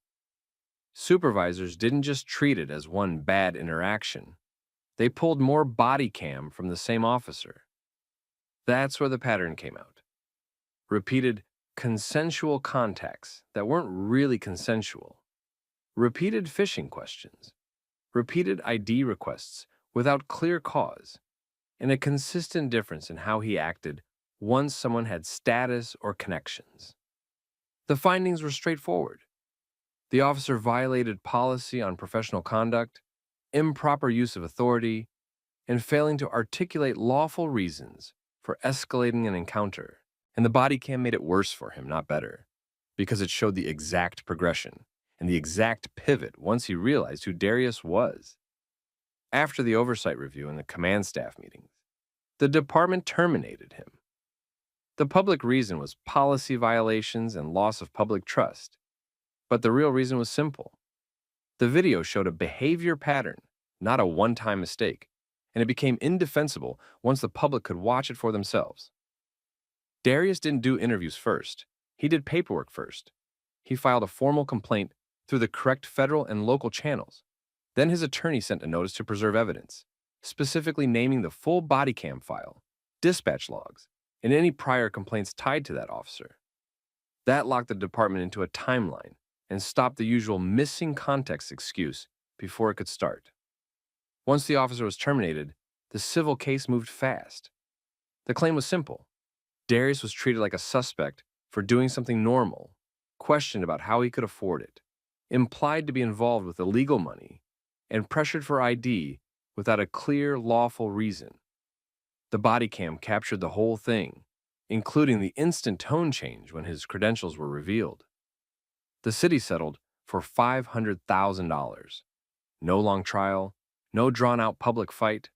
S3: Supervisors didn't just treat it as one bad interaction. They pulled more body cam from the same officer. That's where the pattern came out. Repeated consensual contacts that weren't really consensual. Repeated phishing questions. Repeated ID requests without clear cause. And a consistent difference in how he acted once someone had status or connections. The findings were straightforward. The officer violated policy on professional conduct, improper use of authority, and failing to articulate lawful reasons for escalating an encounter. And the body cam made it worse for him, not better, because it showed the exact progression and the exact pivot once he realized who Darius was. After the oversight review and the command staff meetings, the department terminated him. The public reason was policy violations and loss of public trust, but the real reason was simple. The video showed a behavior pattern, not a one-time mistake, and it became indefensible once the public could watch it for themselves. Darius didn't do interviews first. He did paperwork first. He filed a formal complaint through the correct federal and local channels. Then his attorney sent a notice to preserve evidence, specifically naming the full body cam file, dispatch logs, and any prior complaints tied to that officer. That locked the department into a timeline and stopped the usual missing context excuse before it could start. Once the officer was terminated, the civil case moved fast. The claim was simple. Darius was treated like a suspect for doing something normal, questioned about how he could afford it, implied to be involved with illegal money, and pressured for ID without a clear, lawful reason. The body cam captured the whole thing, including the instant tone change when his credentials were revealed. The city settled for $500,000. No long trial, no drawn-out public fight,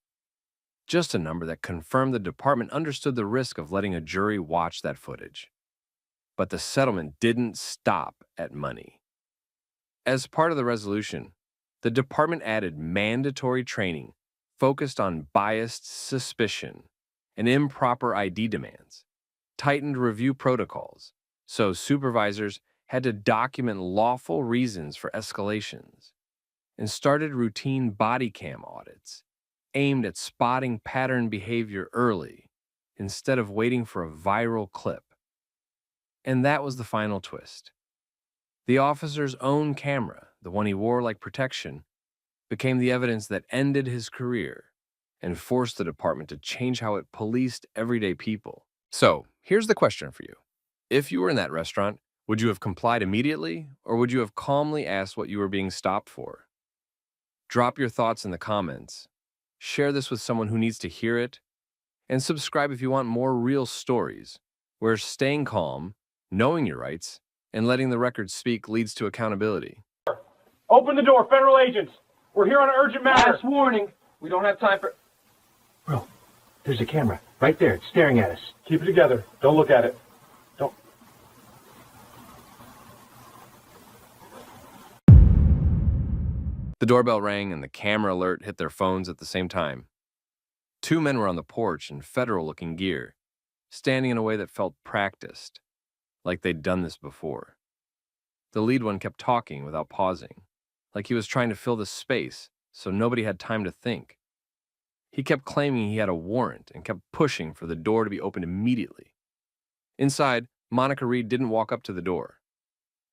S3: just a number that confirmed the department understood the risk of letting a jury watch that footage. But the settlement didn't stop at money. As part of the resolution, the department added mandatory training focused on biased suspicion and improper ID demands, tightened review protocols, so supervisors had to document lawful reasons for escalations, and started routine body cam audits aimed at spotting pattern behavior early instead of waiting for a viral clip. And that was the final twist. The officer's own camera, the one he wore like protection, became the evidence that ended his career and forced the department to change how it policed everyday people. So, here's the question for you. If you were in that restaurant, would you have complied immediately, or would you have calmly asked what you were being stopped for? Drop your thoughts in the comments. Share this with someone who needs to hear it, and subscribe if you want more real stories, where staying calm, knowing your rights, and letting the record speak leads to accountability.
S1: Open the door, federal agents. We're here on an urgent matter.
S6: Last warning. We don't have time for...
S7: Bro, there's a camera right there. It's staring at us.
S1: Keep it together. Don't look at it. Don't.
S3: The doorbell rang and the camera alert hit their phones at the same time. Two men were on the porch in federal-looking gear, standing in a way that felt practiced, like they'd done this before. The lead one kept talking without pausing, like he was trying to fill the space so nobody had time to think. He kept claiming he had a warrant and kept pushing for the door to be opened immediately. Inside, Monica Reed didn't walk up to the door.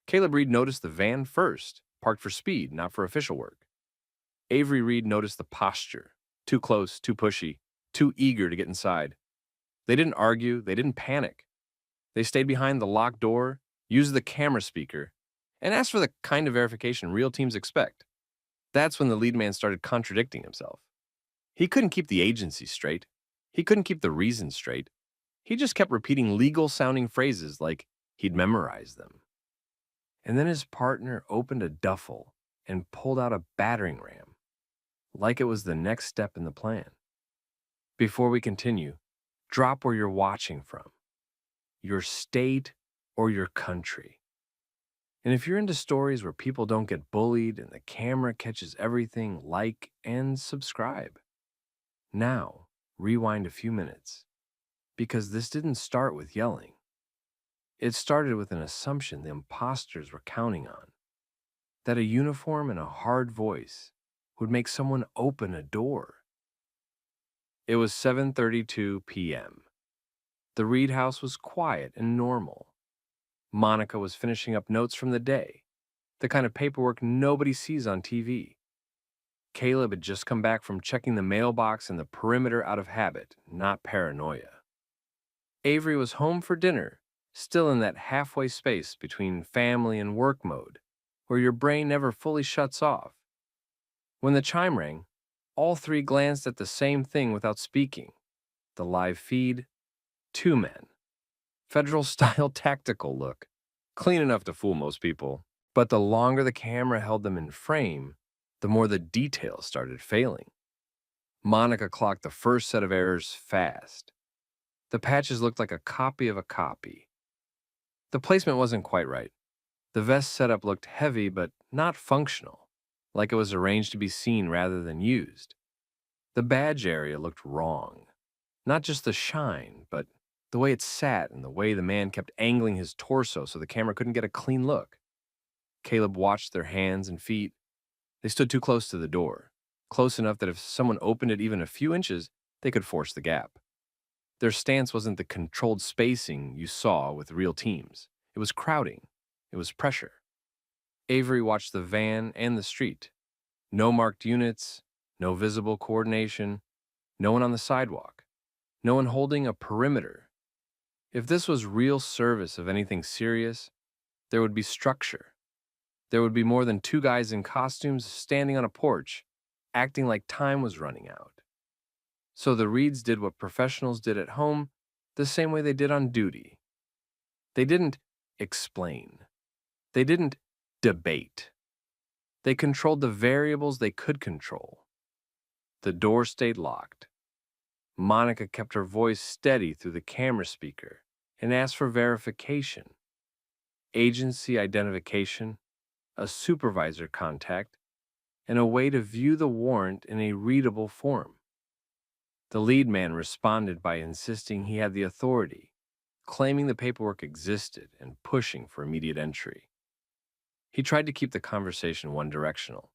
S3: Caleb Reed noticed the van first, parked for speed, not for official work. Avery Reed noticed the posture, too close, too pushy, too eager to get inside. They didn't argue, they didn't panic. They stayed behind the locked door, used the camera speaker, and asked for the kind of verification real teams expect. That's when the lead man started contradicting himself. He couldn't keep the agency straight. He couldn't keep the reasons straight. He just kept repeating legal-sounding phrases like he'd memorized them. And then his partner opened a duffel and pulled out a battering ram, like it was the next step in the plan. Before we continue, drop where you're watching from, your state or your country. And if you're into stories where people don't get bullied and the camera catches everything, like and subscribe. Now, rewind a few minutes, because this didn't start with yelling. It started with an assumption the imposters were counting on, that a uniform and a hard voice would make someone open a door. It was 7:32 p.m. The Reed house was quiet and normal. Monica was finishing up notes from the day, the kind of paperwork nobody sees on TV. Caleb had just come back from checking the mailbox and the perimeter out of habit, not paranoia. Avery was home for dinner, still in that halfway space between family and work mode, where your brain never fully shuts off. When the chime rang, all three glanced at the same thing without speaking. The live feed, 2 men. Federal-style tactical look, clean enough to fool most people, but the longer the camera held them in frame, the more the details started failing. Monica clocked the first set of errors fast. The patches looked like a copy of a copy. The placement wasn't quite right. The vest setup looked heavy but not functional, like it was arranged to be seen rather than used. The badge area looked wrong. Not just the shine, but the way it sat and the way the man kept angling his torso so the camera couldn't get a clean look. Caleb watched their hands and feet. They stood too close to the door, close enough that if someone opened it even a few inches, they could force the gap. Their stance wasn't the controlled spacing you saw with real teams. It was crowding. It was pressure. Avery watched the van and the street. No marked units, no visible coordination, no one on the sidewalk, no one holding a perimeter. If this was real service of anything serious, there would be structure. There would be more than 2 guys in costumes standing on a porch, acting like time was running out. So the Reeds did what professionals did at home, the same way they did on duty. They didn't explain. They didn't debate. They controlled the variables they could control. The door stayed locked. Monica kept her voice steady through the camera speaker and asked for verification. Agency identification, a supervisor contact, and a way to view the warrant in a readable form. The lead man responded by insisting he had the authority, claiming the paperwork existed and pushing for immediate entry. He tried to keep the conversation one-directional.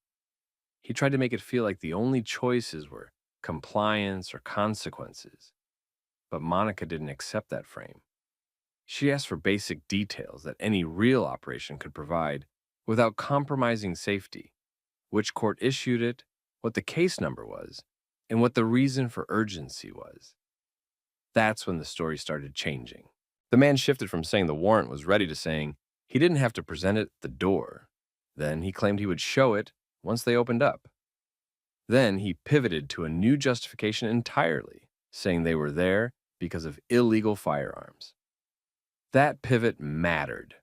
S3: He tried to make it feel like the only choices were compliance or consequences. But Monica didn't accept that frame. She asked for basic details that any real operation could provide without compromising safety, which court issued it, what the case number was, and what the reason for urgency was. That's when the story started changing. The man shifted from saying the warrant was ready to saying he didn't have to present it at the door. Then he claimed he would show it once they opened up. Then he pivoted to a new justification entirely, saying they were there because of illegal firearms. That pivot mattered.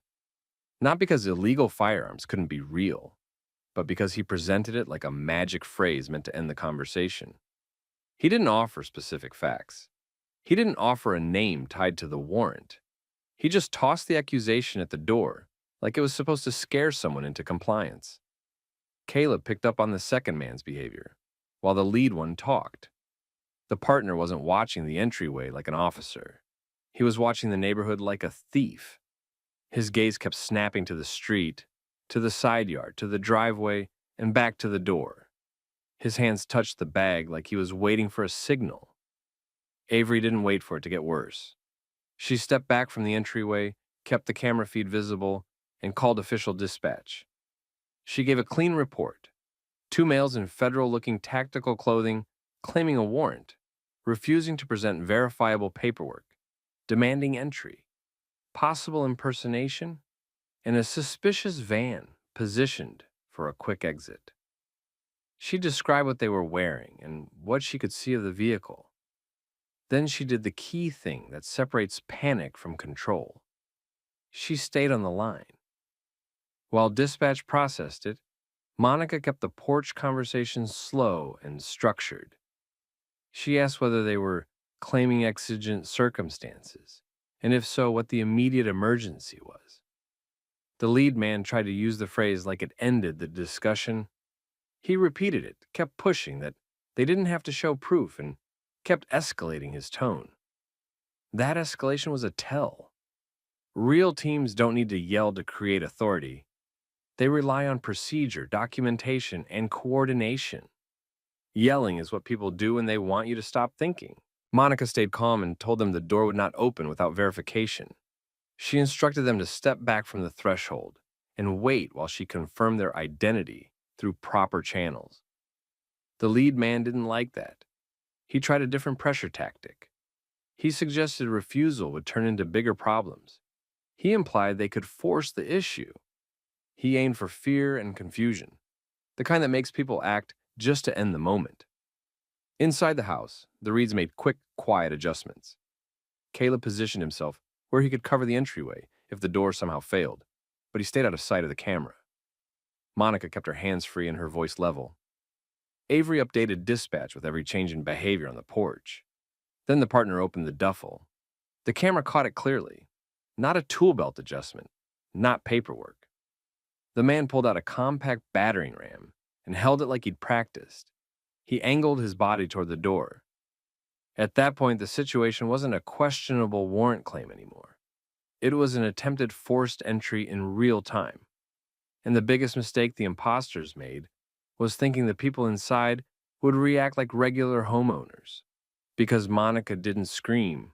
S3: Not because illegal firearms couldn't be real, but because he presented it like a magic phrase meant to end the conversation. He didn't offer specific facts. He didn't offer a name tied to the warrant. He just tossed the accusation at the door like it was supposed to scare someone into compliance. Caleb picked up on the second man's behavior, while the lead one talked. The partner wasn't watching the entryway like an officer. He was watching the neighborhood like a thief. His gaze kept snapping to the street, to the side yard, to the driveway, and back to the door. His hands touched the bag like he was waiting for a signal. Avery didn't wait for it to get worse. She stepped back from the entryway, kept the camera feed visible, and called official dispatch. She gave a clean report. 2 males in federal-looking tactical clothing claiming a warrant, refusing to present verifiable paperwork, demanding entry, possible impersonation, and a suspicious van positioned for a quick exit. She described what they were wearing and what she could see of the vehicle. Then she did the key thing that separates panic from control. She stayed on the line. While dispatch processed it, Monica kept the porch conversation slow and structured. She asked whether they were claiming exigent circumstances, and if so, what the immediate emergency was. The lead man tried to use the phrase like it ended the discussion. He repeated it, kept pushing that they didn't have to show proof, and kept escalating his tone. That escalation was a tell. Real teams don't need to yell to create authority. They rely on procedure, documentation, and coordination. Yelling is what people do when they want you to stop thinking. Monica stayed calm and told them the door would not open without verification. She instructed them to step back from the threshold and wait while she confirmed their identity through proper channels. The lead man didn't like that. He tried a different pressure tactic. He suggested refusal would turn into bigger problems. He implied they could force the issue. He aimed for fear and confusion, the kind that makes people act just to end the moment. Inside the house, the Reeds made quick, quiet adjustments. Caleb positioned himself where he could cover the entryway if the door somehow failed, but he stayed out of sight of the camera. Monica kept her hands free and her voice level. Avery updated dispatch with every change in behavior on the porch. Then the partner opened the duffel. The camera caught it clearly. Not a tool belt adjustment, not paperwork. The man pulled out a compact battering ram and held it like he'd practiced. He angled his body toward the door. At that point, the situation wasn't a questionable warrant claim anymore. It was an attempted forced entry in real time. And the biggest mistake the imposters made was thinking the people inside would react like regular homeowners. Because Monica didn't scream,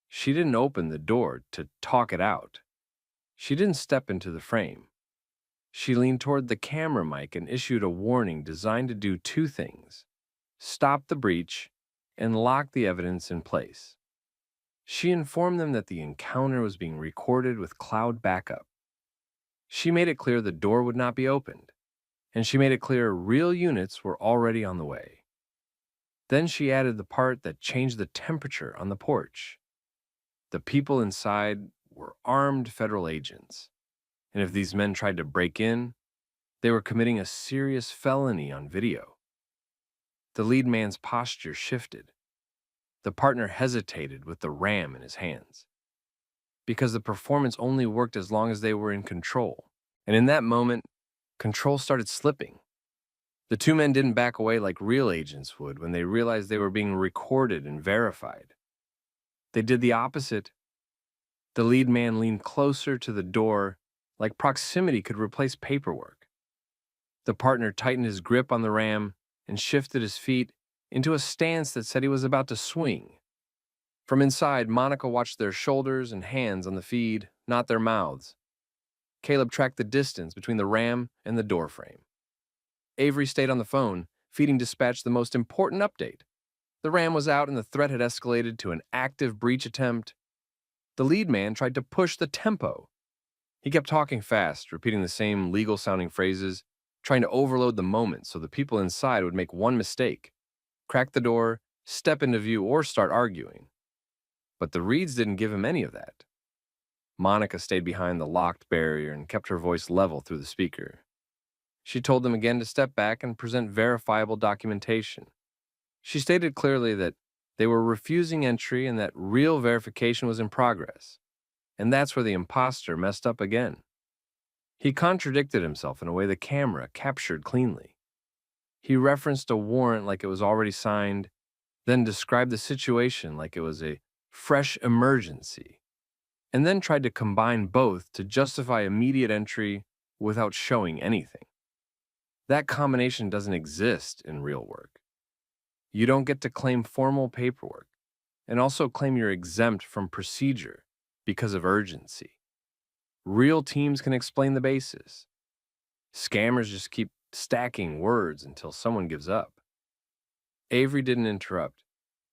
S3: she didn't open the door to talk it out. She didn't step into the frame. She leaned toward the camera mic and issued a warning designed to do 2 things: stop the breach and lock the evidence in place. She informed them that the encounter was being recorded with cloud backup. She made it clear the door would not be opened, and she made it clear real units were already on the way. Then she added the part that changed the temperature on the porch. The people inside were armed federal agents, and if these men tried to break in, they were committing a serious felony on video. The lead man's posture shifted. The partner hesitated with the ram in his hands, because the performance only worked as long as they were in control. And in that moment, control started slipping. The 2 men didn't back away like real agents would when they realized they were being recorded and verified. They did the opposite. The lead man leaned closer to the door, like proximity could replace paperwork. The partner tightened his grip on the ram and shifted his feet into a stance that said he was about to swing. From inside, Monica watched their shoulders and hands on the feed, not their mouths. Caleb tracked the distance between the ram and the door frame. Avery stayed on the phone, feeding dispatch the most important update. The ram was out and the threat had escalated to an active breach attempt. The lead man tried to push the tempo. He kept talking fast, repeating the same legal-sounding phrases, trying to overload the moment so the people inside would make one mistake: crack the door, step into view, or start arguing. But the Reeds didn't give him any of that. Monica stayed behind the locked barrier and kept her voice level through the speaker. She told them again to step back and present verifiable documentation. She stated clearly that they were refusing entry and that real verification was in progress. And that's where the imposter messed up again. He contradicted himself in a way the camera captured cleanly. He referenced a warrant like it was already signed, then described the situation like it was a fresh emergency, and then tried to combine both to justify immediate entry without showing anything. That combination doesn't exist in real work. You don't get to claim formal paperwork and also claim you're exempt from procedure because of urgency. Real teams can explain the basis. Scammers just keep stacking words until someone gives up. Avery didn't interrupt.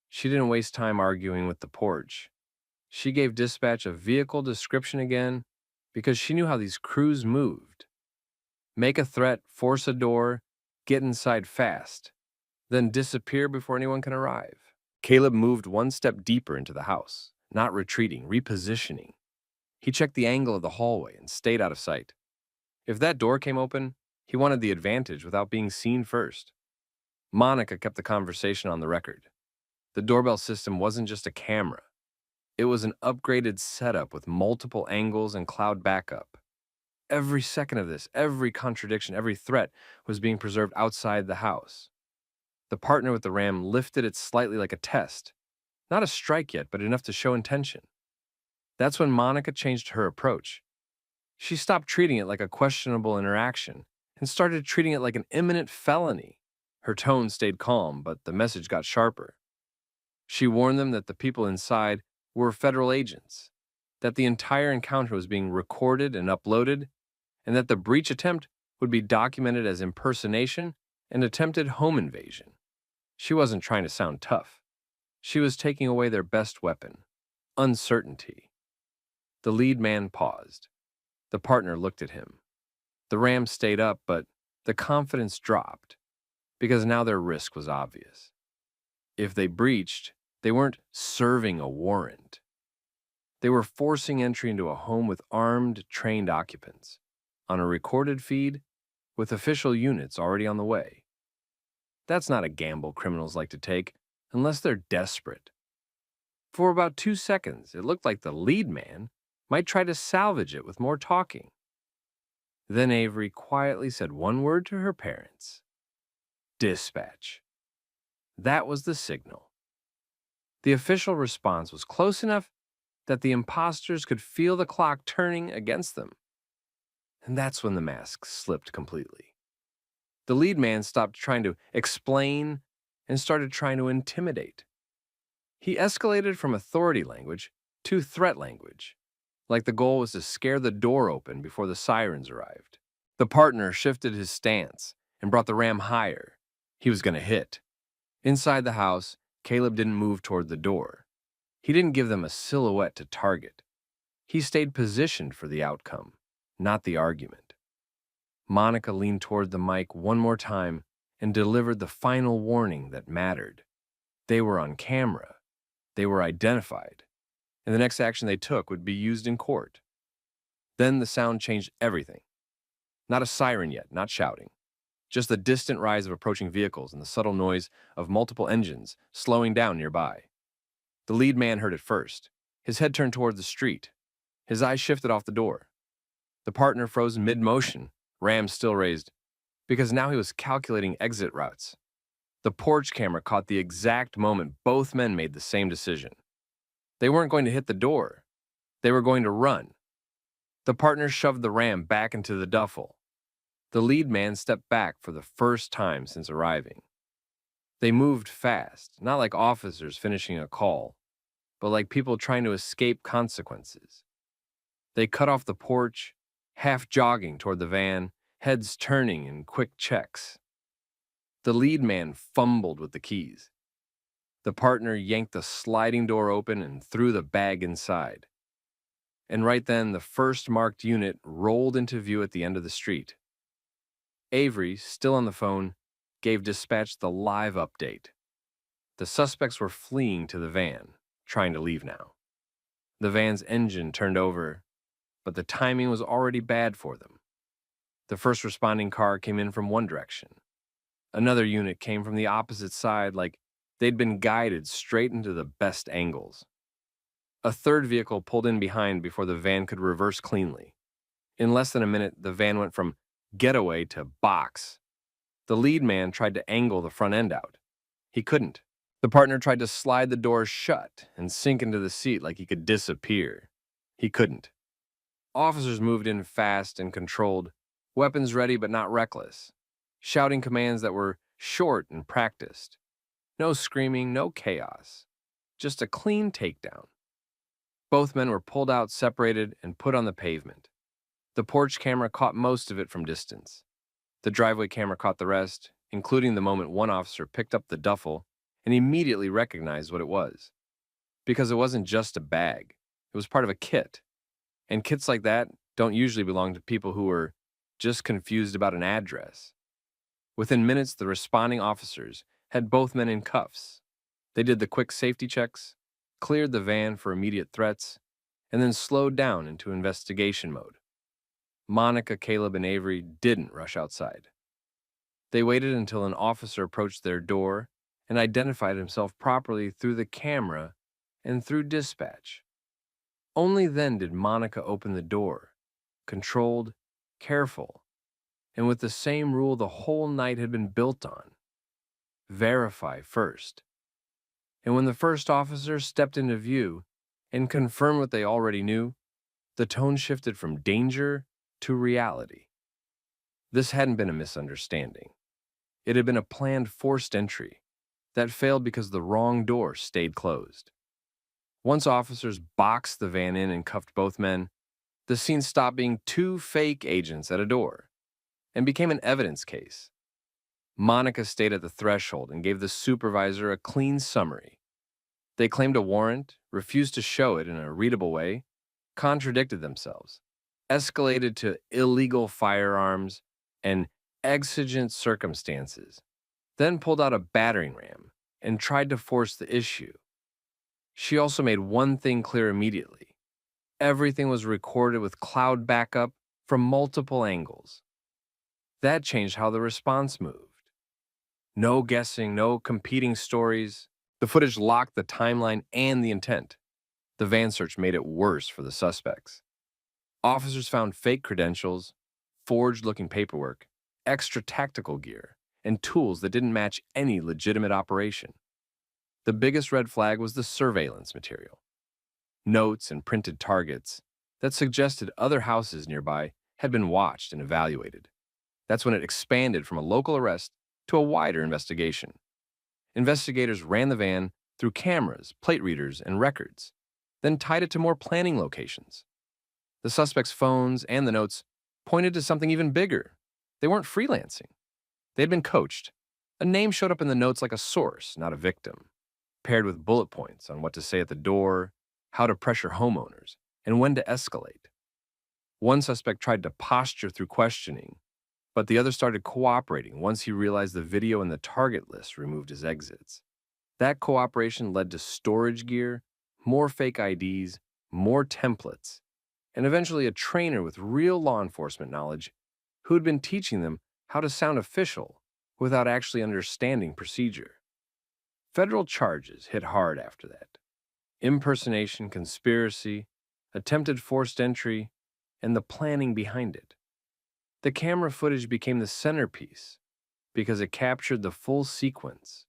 S3: She didn't waste time arguing with the porch. She gave dispatch a vehicle description again because she knew how these crews moved. Make a threat, force a door, get inside fast, then disappear before anyone can arrive. Caleb moved one step deeper into the house, not retreating, repositioning. He checked the angle of the hallway and stayed out of sight. If that door came open, he wanted the advantage without being seen first. Monica kept the conversation on the record. The doorbell system wasn't just a camera. It was an upgraded setup with multiple angles and cloud backup. Every second of this, every contradiction, every threat was being preserved outside the house. The partner with the ram lifted it slightly like a test. Not a strike yet, but enough to show intention. That's when Monica changed her approach. She stopped treating it like a questionable interaction and started treating it like an imminent felony. Her tone stayed calm, but the message got sharper. She warned them that the people inside were federal agents, that the entire encounter was being recorded and uploaded, and that the breach attempt would be documented as impersonation and attempted home invasion. She wasn't trying to sound tough. She was taking away their best weapon, uncertainty. The lead man paused. The partner looked at him. The ram stayed up, but the confidence dropped, because now their risk was obvious. If they breached, they weren't serving a warrant. They were forcing entry into a home with armed, trained occupants, on a recorded feed, with official units already on the way. That's not a gamble criminals like to take, unless they're desperate. For about 2 seconds, it looked like the lead man might try to salvage it with more talking. Then Avery quietly said one word to her parents. Dispatch. That was the signal. The official response was close enough that the imposters could feel the clock turning against them. And that's when the mask slipped completely. The lead man stopped trying to explain and started trying to intimidate. He escalated from authority language to threat language, like the goal was to scare the door open before the sirens arrived. The partner shifted his stance and brought the ram higher. He was going to hit. Inside the house, Caleb didn't move toward the door. He didn't give them a silhouette to target. He stayed positioned for the outcome, not the argument. Monica leaned toward the mic one more time and delivered the final warning that mattered. They were on camera. They were identified. And the next action they took would be used in court. Then the sound changed everything. Not a siren yet, not shouting. Just the distant rise of approaching vehicles and the subtle noise of multiple engines slowing down nearby. The lead man heard it first. His head turned toward the street. His eyes shifted off the door. The partner froze mid-motion, ram still raised, because now he was calculating exit routes. The porch camera caught the exact moment both men made the same decision. They weren't going to hit the door. They were going to run. The partner shoved the ram back into the duffel. The lead man stepped back for the first time since arriving. They moved fast, not like officers finishing a call, but like people trying to escape consequences. They cut off the porch, half jogging toward the van, heads turning in quick checks. The lead man fumbled with the keys. The partner yanked the sliding door open and threw the bag inside. And right then, the first marked unit rolled into view at the end of the street. Avery, still on the phone, gave dispatch the live update. The suspects were fleeing to the van, trying to leave now. The van's engine turned over, but the timing was already bad for them. The first responding car came in from one direction. Another unit came from the opposite side, like they'd been guided straight into the best angles. A third vehicle pulled in behind before the van could reverse cleanly. In less than a minute, the van went from getaway to box. The lead man tried to angle the front end out. He couldn't. The partner tried to slide the door shut and sink into the seat like he could disappear. He couldn't. Officers moved in fast and controlled, weapons ready but not reckless. shouting commands that were short and practiced. No screaming, no chaos. Just a clean takedown. Both men were pulled out, separated, and put on the pavement. The porch camera caught most of it from distance. The driveway camera caught the rest, including the moment one officer picked up the duffel and immediately recognized what it was. Because it wasn't just a bag, it was part of a kit. And kits like that don't usually belong to people who were just confused about an address. Within minutes, the responding officers had both men in cuffs. They did the quick safety checks, cleared the van for immediate threats, and then slowed down into investigation mode. Monica, Caleb, and Avery didn't rush outside. They waited until an officer approached their door and identified himself properly through the camera and through dispatch. Only then did Monica open the door, controlled, careful, and with the same rule the whole night had been built on. Verify first. And when the first officer stepped into view and confirmed what they already knew, the tone shifted from danger to reality. This hadn't been a misunderstanding. It had been a planned forced entry that failed because the wrong door stayed closed. Once officers boxed the van in and cuffed both men, the scene stopped being two fake agents at a door and became an evidence case. Monica stayed at the threshold and gave the supervisor a clean summary. They claimed a warrant, refused to show it in a readable way, contradicted themselves, escalated to illegal firearms and exigent circumstances, then pulled out a battering ram and tried to force the issue. She also made one thing clear immediately. Everything was recorded with cloud backup from multiple angles. That changed how the response moved. No guessing, no competing stories. The footage locked the timeline and the intent. The van search made it worse for the suspects. Officers found fake credentials, forged-looking paperwork, extra tactical gear, and tools that didn't match any legitimate operation. The biggest red flag was the surveillance material. Notes and printed targets that suggested other houses nearby had been watched and evaluated. That's when it expanded from a local arrest to a wider investigation. Investigators ran the van through cameras, plate readers, and records, then tied it to more planning locations. The suspects' phones and the notes pointed to something even bigger. They weren't freelancing. They had been coached. A name showed up in the notes like a source, not a victim, paired with bullet points on what to say at the door, how to pressure homeowners, and when to escalate. One suspect tried to posture through questioning, but the other started cooperating once he realized the video and the target list removed his exits. That cooperation led to storage gear, more fake IDs, more templates, and eventually a trainer with real law enforcement knowledge who had been teaching them how to sound official without actually understanding procedure. Federal charges hit hard after that. Impersonation, conspiracy, attempted forced entry, and the planning behind it. The camera footage became the centerpiece because it captured the full sequence: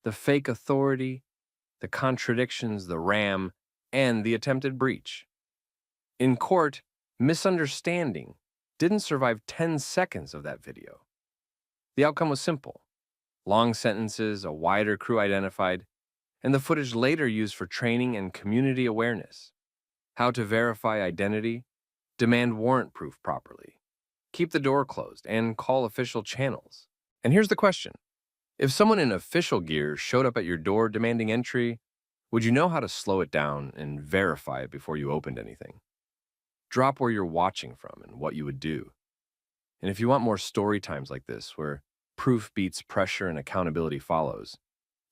S3: the fake authority, the contradictions, the ram, and the attempted breach. In court, misunderstanding didn't survive 10 seconds of that video. The outcome was simple: long sentences, a wider crew identified, and the footage later used for training and community awareness. How to verify identity, demand warrant proof properly, keep the door closed, and call official channels. And here's the question. If someone in official gear showed up at your door demanding entry, would you know how to slow it down and verify it before you opened anything? Drop where you're watching from and what you would do. And if you want more story times like this, where proof beats pressure and accountability follows,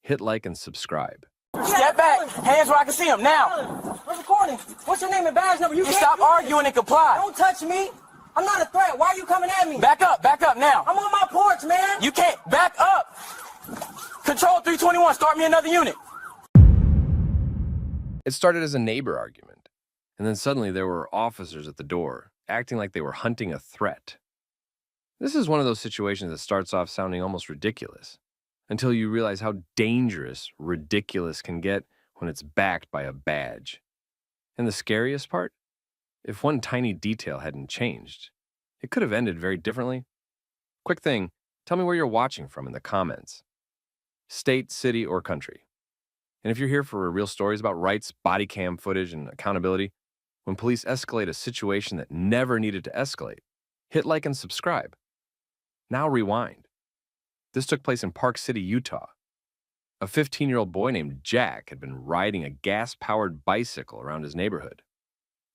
S3: hit like and subscribe.
S8: Step back. Hands where I can see them now.
S6: We're recording. What's your name and badge number?
S8: You stop arguing and comply.
S6: Don't touch me. I'm not a threat. Why are you coming at me?
S8: Back up now.
S6: I'm on my porch, man.
S8: You can't. Back up. Control 321, start me another unit.
S3: It started as a neighbor argument, and then suddenly there were officers at the door, acting like they were hunting a threat. This is one of those situations that starts off sounding almost ridiculous, until you realize how dangerous ridiculous can get when it's backed by a badge. And the scariest part? If one tiny detail hadn't changed, it could have ended very differently. Quick thing, Tell me where you're watching from in the comments. State, city, or country. And if you're here for real stories about rights, body cam footage, and accountability, when police escalate a situation that never needed to escalate, hit like and subscribe. Now rewind. This took place in Park City, Utah. A 15-year-old boy named Jack had been riding a gas-powered bicycle around his neighborhood.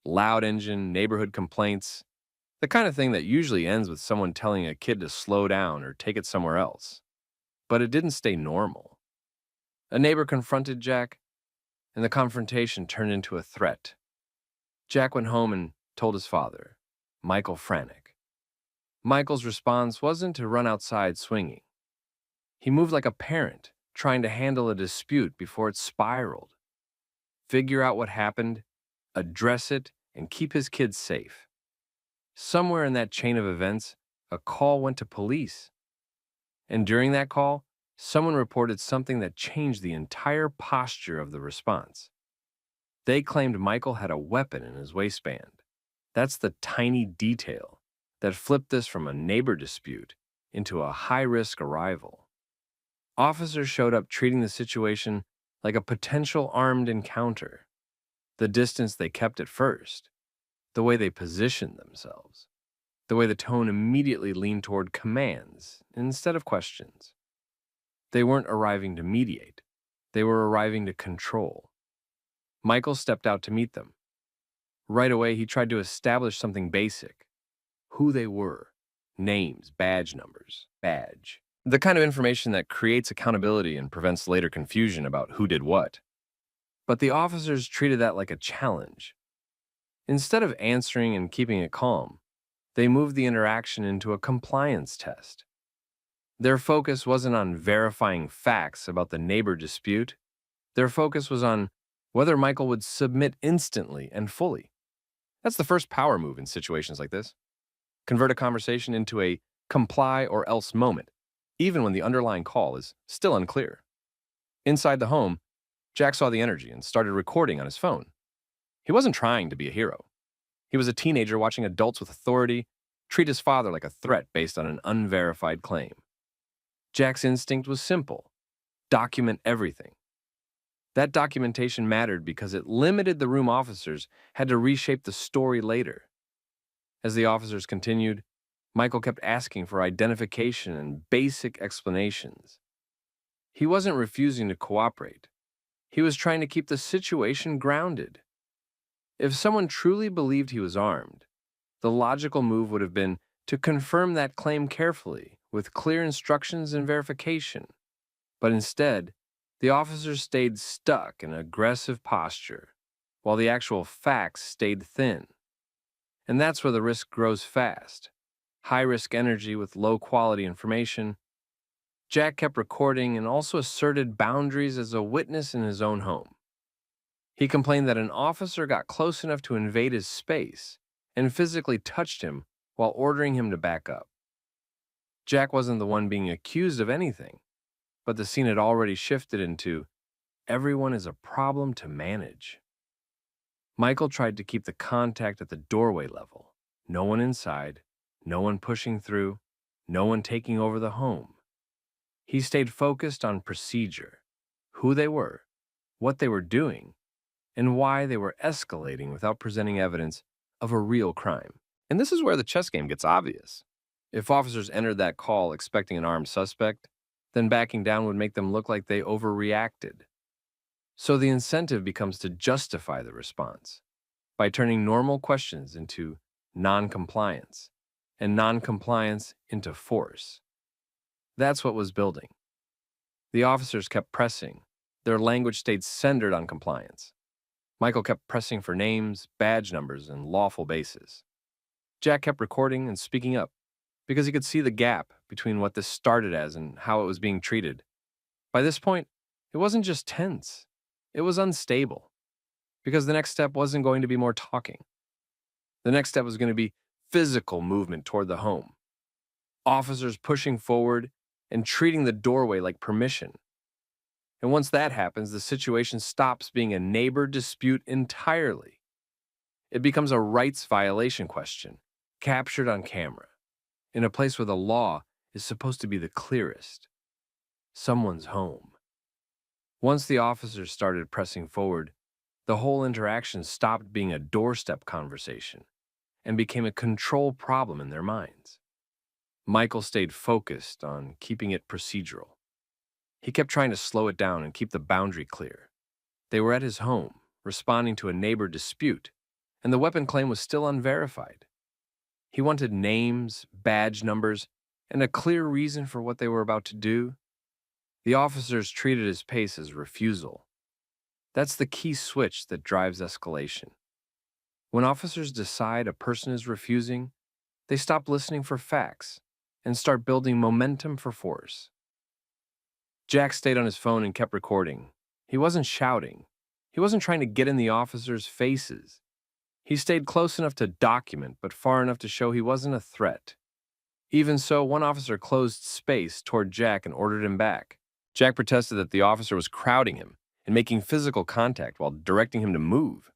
S3: Loud engine, neighborhood complaints, the kind of thing that usually ends with someone telling a kid to slow down or take it somewhere else. But it didn't stay normal. A neighbor confronted Jack, and the confrontation turned into a threat. Jack went home and told his father, Michael Franek. Michael's response wasn't to run outside swinging. He moved like a parent, trying to handle a dispute before it spiraled. Figure out what happened, address it, and keep his kids safe. Somewhere in that chain of events, a call went to police. And during that call, someone reported something that changed the entire posture of the response. They claimed Michael had a weapon in his waistband. That's the tiny detail that flipped this from a neighbor dispute into a high-risk arrival. Officers showed up treating the situation like a potential armed encounter. The distance they kept at first, the way they positioned themselves, the way the tone immediately leaned toward commands instead of questions. They weren't arriving to mediate. They were arriving to control. Michael stepped out to meet them. Right away, he tried to establish something basic. Who they were. Names, badge numbers, badge. The kind of information that creates accountability and prevents later confusion about who did what. But the officers treated that like a challenge. Instead of answering and keeping it calm, they moved the interaction into a compliance test. Their focus wasn't on verifying facts about the neighbor dispute. Their focus was on whether Michael would submit instantly and fully. That's the first power move in situations like this. Convert a conversation into a comply or else moment, even when the underlying call is still unclear. Inside the home, Jack saw the energy and started recording on his phone. He wasn't trying to be a hero. He was a teenager watching adults with authority treat his father like a threat based on an unverified claim. Jack's instinct was simple: document everything. That documentation mattered because it limited the room officers had to reshape the story later. As the officers continued, Michael kept asking for identification and basic explanations. He wasn't refusing to cooperate. He was trying to keep the situation grounded. If someone truly believed he was armed, the logical move would have been to confirm that claim carefully, with clear instructions and verification. But instead, the officers stayed stuck in aggressive posture, while the actual facts stayed thin. And that's where the risk grows fast. High-risk energy with low-quality information. Jack kept recording and also asserted boundaries as a witness in his own home. He complained that an officer got close enough to invade his space and physically touched him while ordering him to back up. Jack wasn't the one being accused of anything, but the scene had already shifted into everyone is a problem to manage. Michael tried to keep the contact at the doorway level. No one inside, no one pushing through, no one taking over the home. He stayed focused on procedure, who they were, what they were doing, and why they were escalating without presenting evidence of a real crime. And this is where the chess game gets obvious. If officers entered that call expecting an armed suspect, then backing down would make them look like they overreacted. So the incentive becomes to justify the response by turning normal questions into non-compliance and non-compliance into force. That's what was building. The officers kept pressing. Their language stayed centered on compliance. Michael kept pressing for names, badge numbers, and lawful bases. Jack kept recording and speaking up because he could see the gap between what this started as and how it was being treated. By this point, it wasn't just tense. It was unstable because the next step wasn't going to be more talking. The next step was going to be physical movement toward the home. Officers pushing forward and treating the doorway like permission. And once that happens, the situation stops being a neighbor dispute entirely. It becomes a rights violation question, captured on camera, in a place where the law is supposed to be the clearest. Someone's home. Once the officers started pressing forward, the whole interaction stopped being a doorstep conversation and became a control problem in their minds. Michael stayed focused on keeping it procedural. He kept trying to slow it down and keep the boundary clear. They were at his home, responding to a neighbor dispute, and the weapon claim was still unverified. He wanted names, badge numbers, and a clear reason for what they were about to do. The officers treated his pace as refusal. That's the key switch that drives escalation. When officers decide a person is refusing, they stop listening for facts and start building momentum for force. Jack stayed on his phone and kept recording. He wasn't shouting. He wasn't trying to get in the officers' faces. He stayed close enough to document, but far enough to show he wasn't a threat. Even so, one officer closed space toward Jack and ordered him back. Jack protested that the officer was crowding him and making physical contact while directing him to move.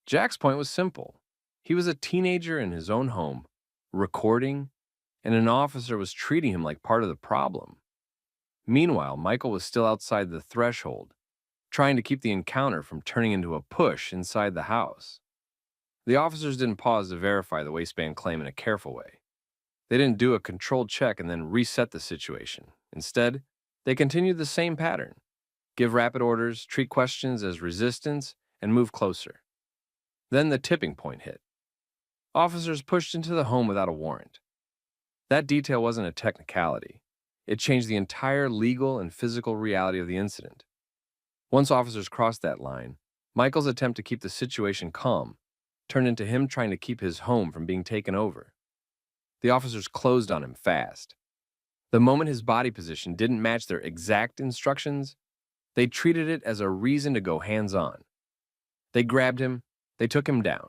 S3: Jack's point was simple. He was a teenager in his own home, recording, and an officer was treating him like part of the problem. Meanwhile, Michael was still outside the threshold, trying to keep the encounter from turning into a push inside the house. The officers didn't pause to verify the waistband claim in a careful way. They didn't do a controlled check and then reset the situation. Instead, they continued the same pattern. Give rapid orders, treat questions as resistance, and move closer. Then the tipping point hit. Officers pushed into the home without a warrant. That detail wasn't a technicality. It changed the entire legal and physical reality of the incident. Once officers crossed that line, Michael's attempt to keep the situation calm turned into him trying to keep his home from being taken over. The officers closed on him fast. The moment his body position didn't match their exact instructions, they treated it as a reason to go hands-on. They grabbed him, they took him down.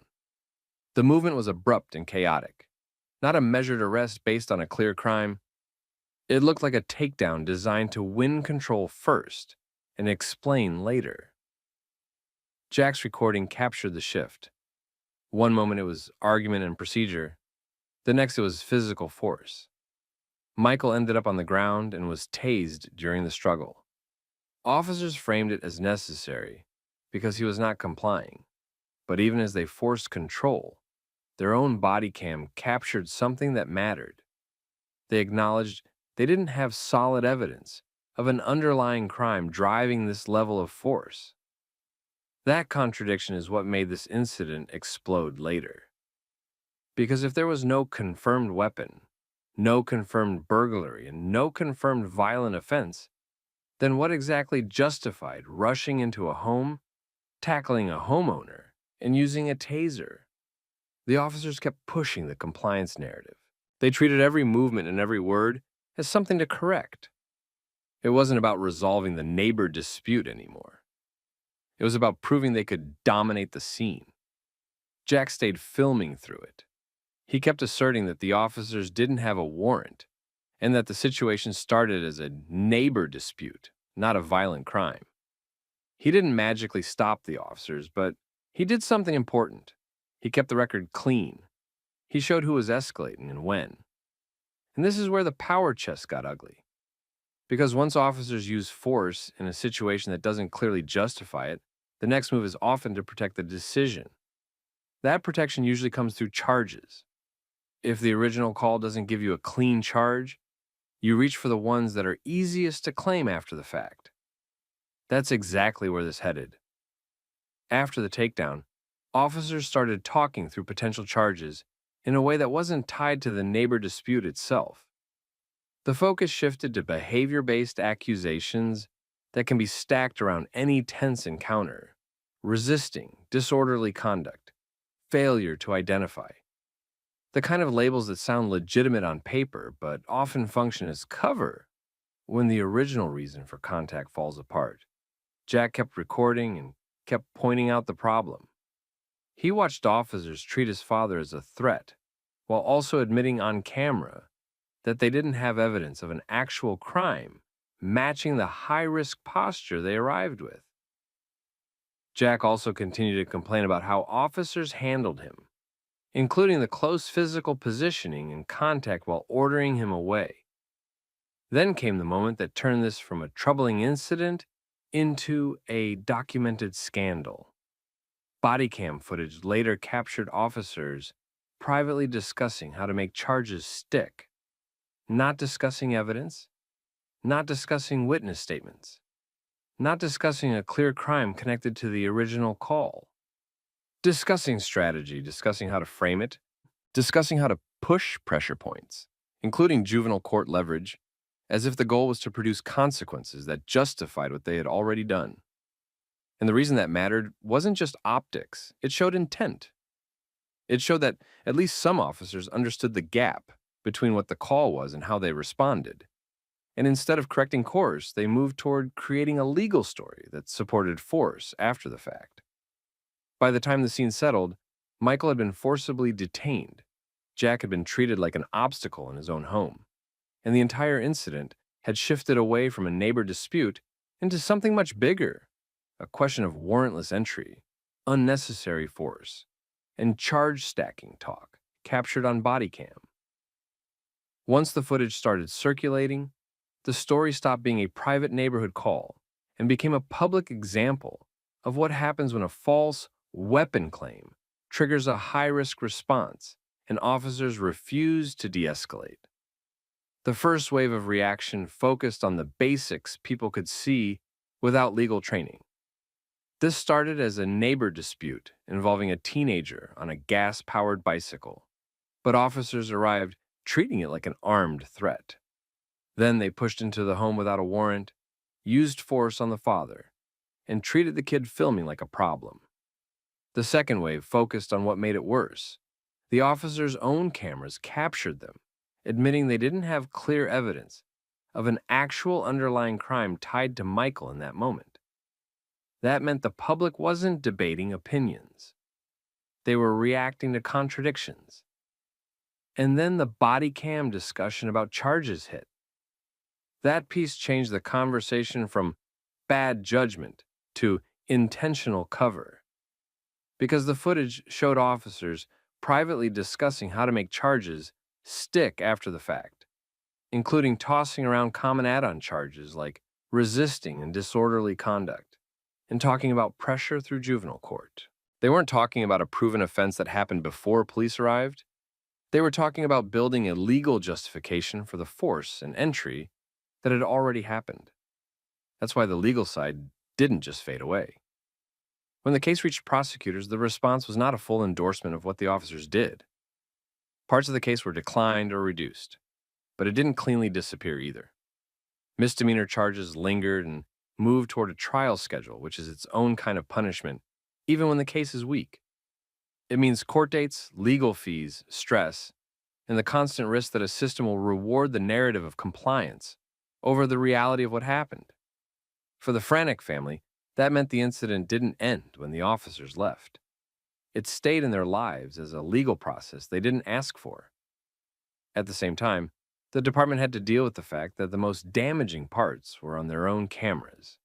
S3: The movement was abrupt and chaotic, not a measured arrest based on a clear crime. It looked like a takedown designed to win control first and explain later. Jack's recording captured the shift. One moment it was argument and procedure, the next it was physical force. Michael ended up on the ground and was tased during the struggle. Officers framed it as necessary because he was not complying, but even as they forced control, their own body cam captured something that mattered. They acknowledged they didn't have solid evidence of an underlying crime driving this level of force. That contradiction is what made this incident explode later. Because if there was no confirmed weapon, no confirmed burglary, and no confirmed violent offense, then what exactly justified rushing into a home, tackling a homeowner, and using a taser? The officers kept pushing the compliance narrative. They treated every movement and every word as something to correct. It wasn't about resolving the neighbor dispute anymore. It was about proving they could dominate the scene. Jack stayed filming through it. He kept asserting that the officers didn't have a warrant and that the situation started as a neighbor dispute, not a violent crime. He didn't magically stop the officers, but he did something important. He kept the record clean. He showed who was escalating and when. And this is where the power chess got ugly. Because once officers use force in a situation that doesn't clearly justify it, the next move is often to protect the decision. That protection usually comes through charges. If the original call doesn't give you a clean charge, you reach for the ones that are easiest to claim after the fact. That's exactly where this headed. After the takedown, officers started talking through potential charges in a way that wasn't tied to the neighbor dispute itself. The focus shifted to behavior-based accusations that can be stacked around any tense encounter: resisting, disorderly conduct, failure to identify. The kind of labels that sound legitimate on paper but often function as cover when the original reason for contact falls apart. Jack kept recording and kept pointing out the problem. He watched officers treat his father as a threat, while also admitting on camera that they didn't have evidence of an actual crime matching the high-risk posture they arrived with. Jack also continued to complain about how officers handled him, including the close physical positioning and contact while ordering him away. Then came the moment that turned this from a troubling incident into a documented scandal. Bodycam footage later captured officers privately discussing how to make charges stick, not discussing evidence, not discussing witness statements, not discussing a clear crime connected to the original call, discussing strategy, discussing how to frame it, discussing how to push pressure points, including juvenile court leverage, as if the goal was to produce consequences that justified what they had already done. And the reason that mattered wasn't just optics, it showed intent. It showed that at least some officers understood the gap between what the call was and how they responded. And instead of correcting course, they moved toward creating a legal story that supported force after the fact. By the time the scene settled, Michael had been forcibly detained. Jack had been treated like an obstacle in his own home. And the entire incident had shifted away from a neighbor dispute into something much bigger, a question of warrantless entry, unnecessary force, and charge stacking talk captured on Bodycam. Once the footage started circulating, the story stopped being a private neighborhood call and became a public example of what happens when a false weapon claim triggers a high-risk response and officers refuse to de-escalate. The first wave of reaction focused on the basics people could see without legal training. This started as a neighbor dispute involving a teenager on a gas-powered bicycle, but officers arrived treating it like an armed threat. Then they pushed into the home without a warrant, used force on the father, and treated the kid filming like a problem. The second wave focused on what made it worse. The officers' own cameras captured them, admitting they didn't have clear evidence of an actual underlying crime tied to Michael in that moment. That meant the public wasn't debating opinions. They were reacting to contradictions. And then the body cam discussion about charges hit. That piece changed the conversation from bad judgment to intentional cover. Because the footage showed officers privately discussing how to make charges stick after the fact, including tossing around common add-on charges like resisting and disorderly conduct, and talking about pressure through juvenile court. They weren't talking about a proven offense that happened before police arrived. They were talking about building a legal justification for the force and entry that had already happened. That's why the legal side didn't just fade away. When the case reached prosecutors, the response was not a full endorsement of what the officers did. Parts of the case were declined or reduced, but it didn't cleanly disappear either. Misdemeanor charges lingered and moved toward a trial schedule, which is its own kind of punishment, even when the case is weak. It means court dates, legal fees, stress, and the constant risk that a system will reward the narrative of compliance over the reality of what happened. For the Franek family, that meant the incident didn't end when the officers left. It stayed in their lives as a legal process they didn't ask for. At the same time, the department had to deal with the fact that the most damaging parts were on their own cameras.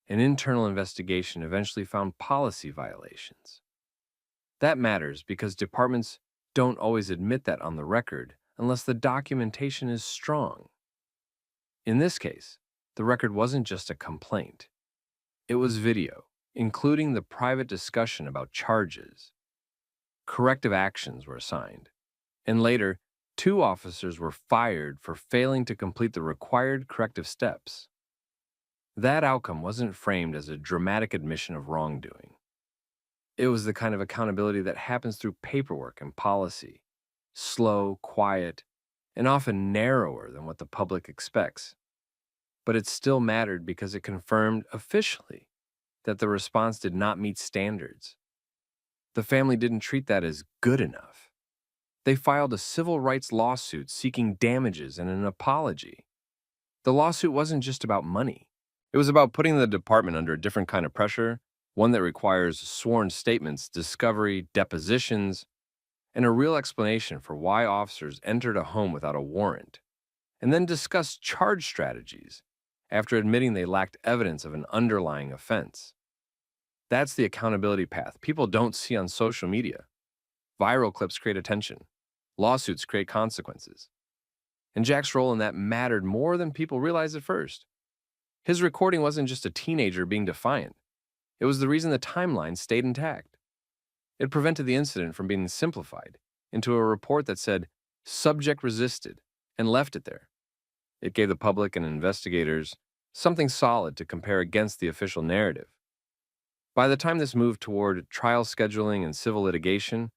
S3: An internal investigation eventually found policy violations. That matters because departments don't always admit that on the record unless the documentation is strong. In this case, the record wasn't just a complaint. It was video, including the private discussion about charges. Corrective actions were assigned, and later, 2 officers were fired for failing to complete the required corrective steps. That outcome wasn't framed as a dramatic admission of wrongdoing. It was the kind of accountability that happens through paperwork and policy, slow, quiet, and often narrower than what the public expects. But it still mattered because it confirmed officially that the response did not meet standards. The family didn't treat that as good enough. They filed a civil rights lawsuit seeking damages and an apology. The lawsuit wasn't just about money. It was about putting the department under a different kind of pressure, one that requires sworn statements, discovery, depositions, and a real explanation for why officers entered a home without a warrant, and then discussed charge strategies after admitting they lacked evidence of an underlying offense. That's the accountability path people don't see on social media. Viral clips create attention. Lawsuits create consequences. And Jack's role in that mattered more than people realized at first. His recording wasn't just a teenager being defiant. It was the reason the timeline stayed intact. It prevented the incident from being simplified into a report that said, "Subject resisted," and left it there. It gave the public and investigators something solid to compare against the official narrative. By the time this moved toward trial scheduling and civil litigation,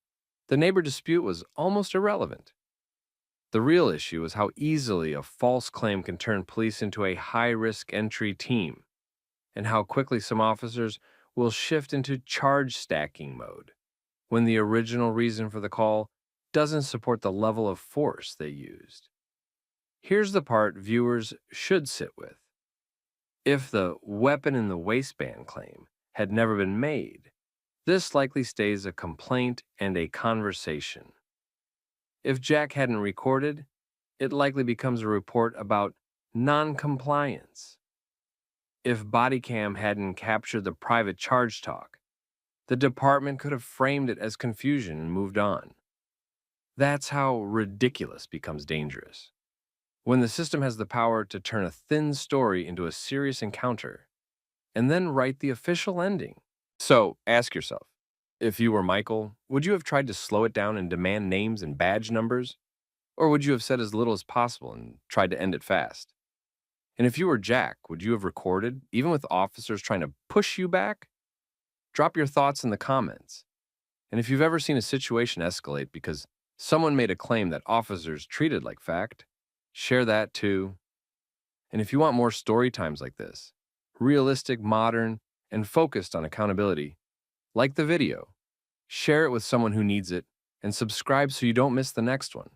S3: the neighbor dispute was almost irrelevant. The real issue was how easily a false claim can turn police into a high-risk entry team, and how quickly some officers will shift into charge stacking mode when the original reason for the call doesn't support the level of force they used. Here's the part viewers should sit with. If the weapon in the waistband claim had never been made, this likely stays a complaint and a conversation. If Jack hadn't recorded, it likely becomes a report about non-compliance. If Bodycam hadn't captured the private charge talk, the department could have framed it as confusion and moved on. That's how ridiculous becomes dangerous. When the system has the power to turn a thin story into a serious encounter, and then write the official ending. So, ask yourself, if you were Michael, would you have tried to slow it down and demand names and badge numbers? Or would you have said as little as possible and tried to end it fast? And if you were Jack, would you have recorded, even with officers trying to push you back? Drop your thoughts in the comments. And if you've ever seen a situation escalate because someone made a claim that officers treated like fact, share that too. And if you want more story times like this, realistic, modern, and focused on accountability, like the video, share it with someone who needs it, and subscribe so you don't miss the next one.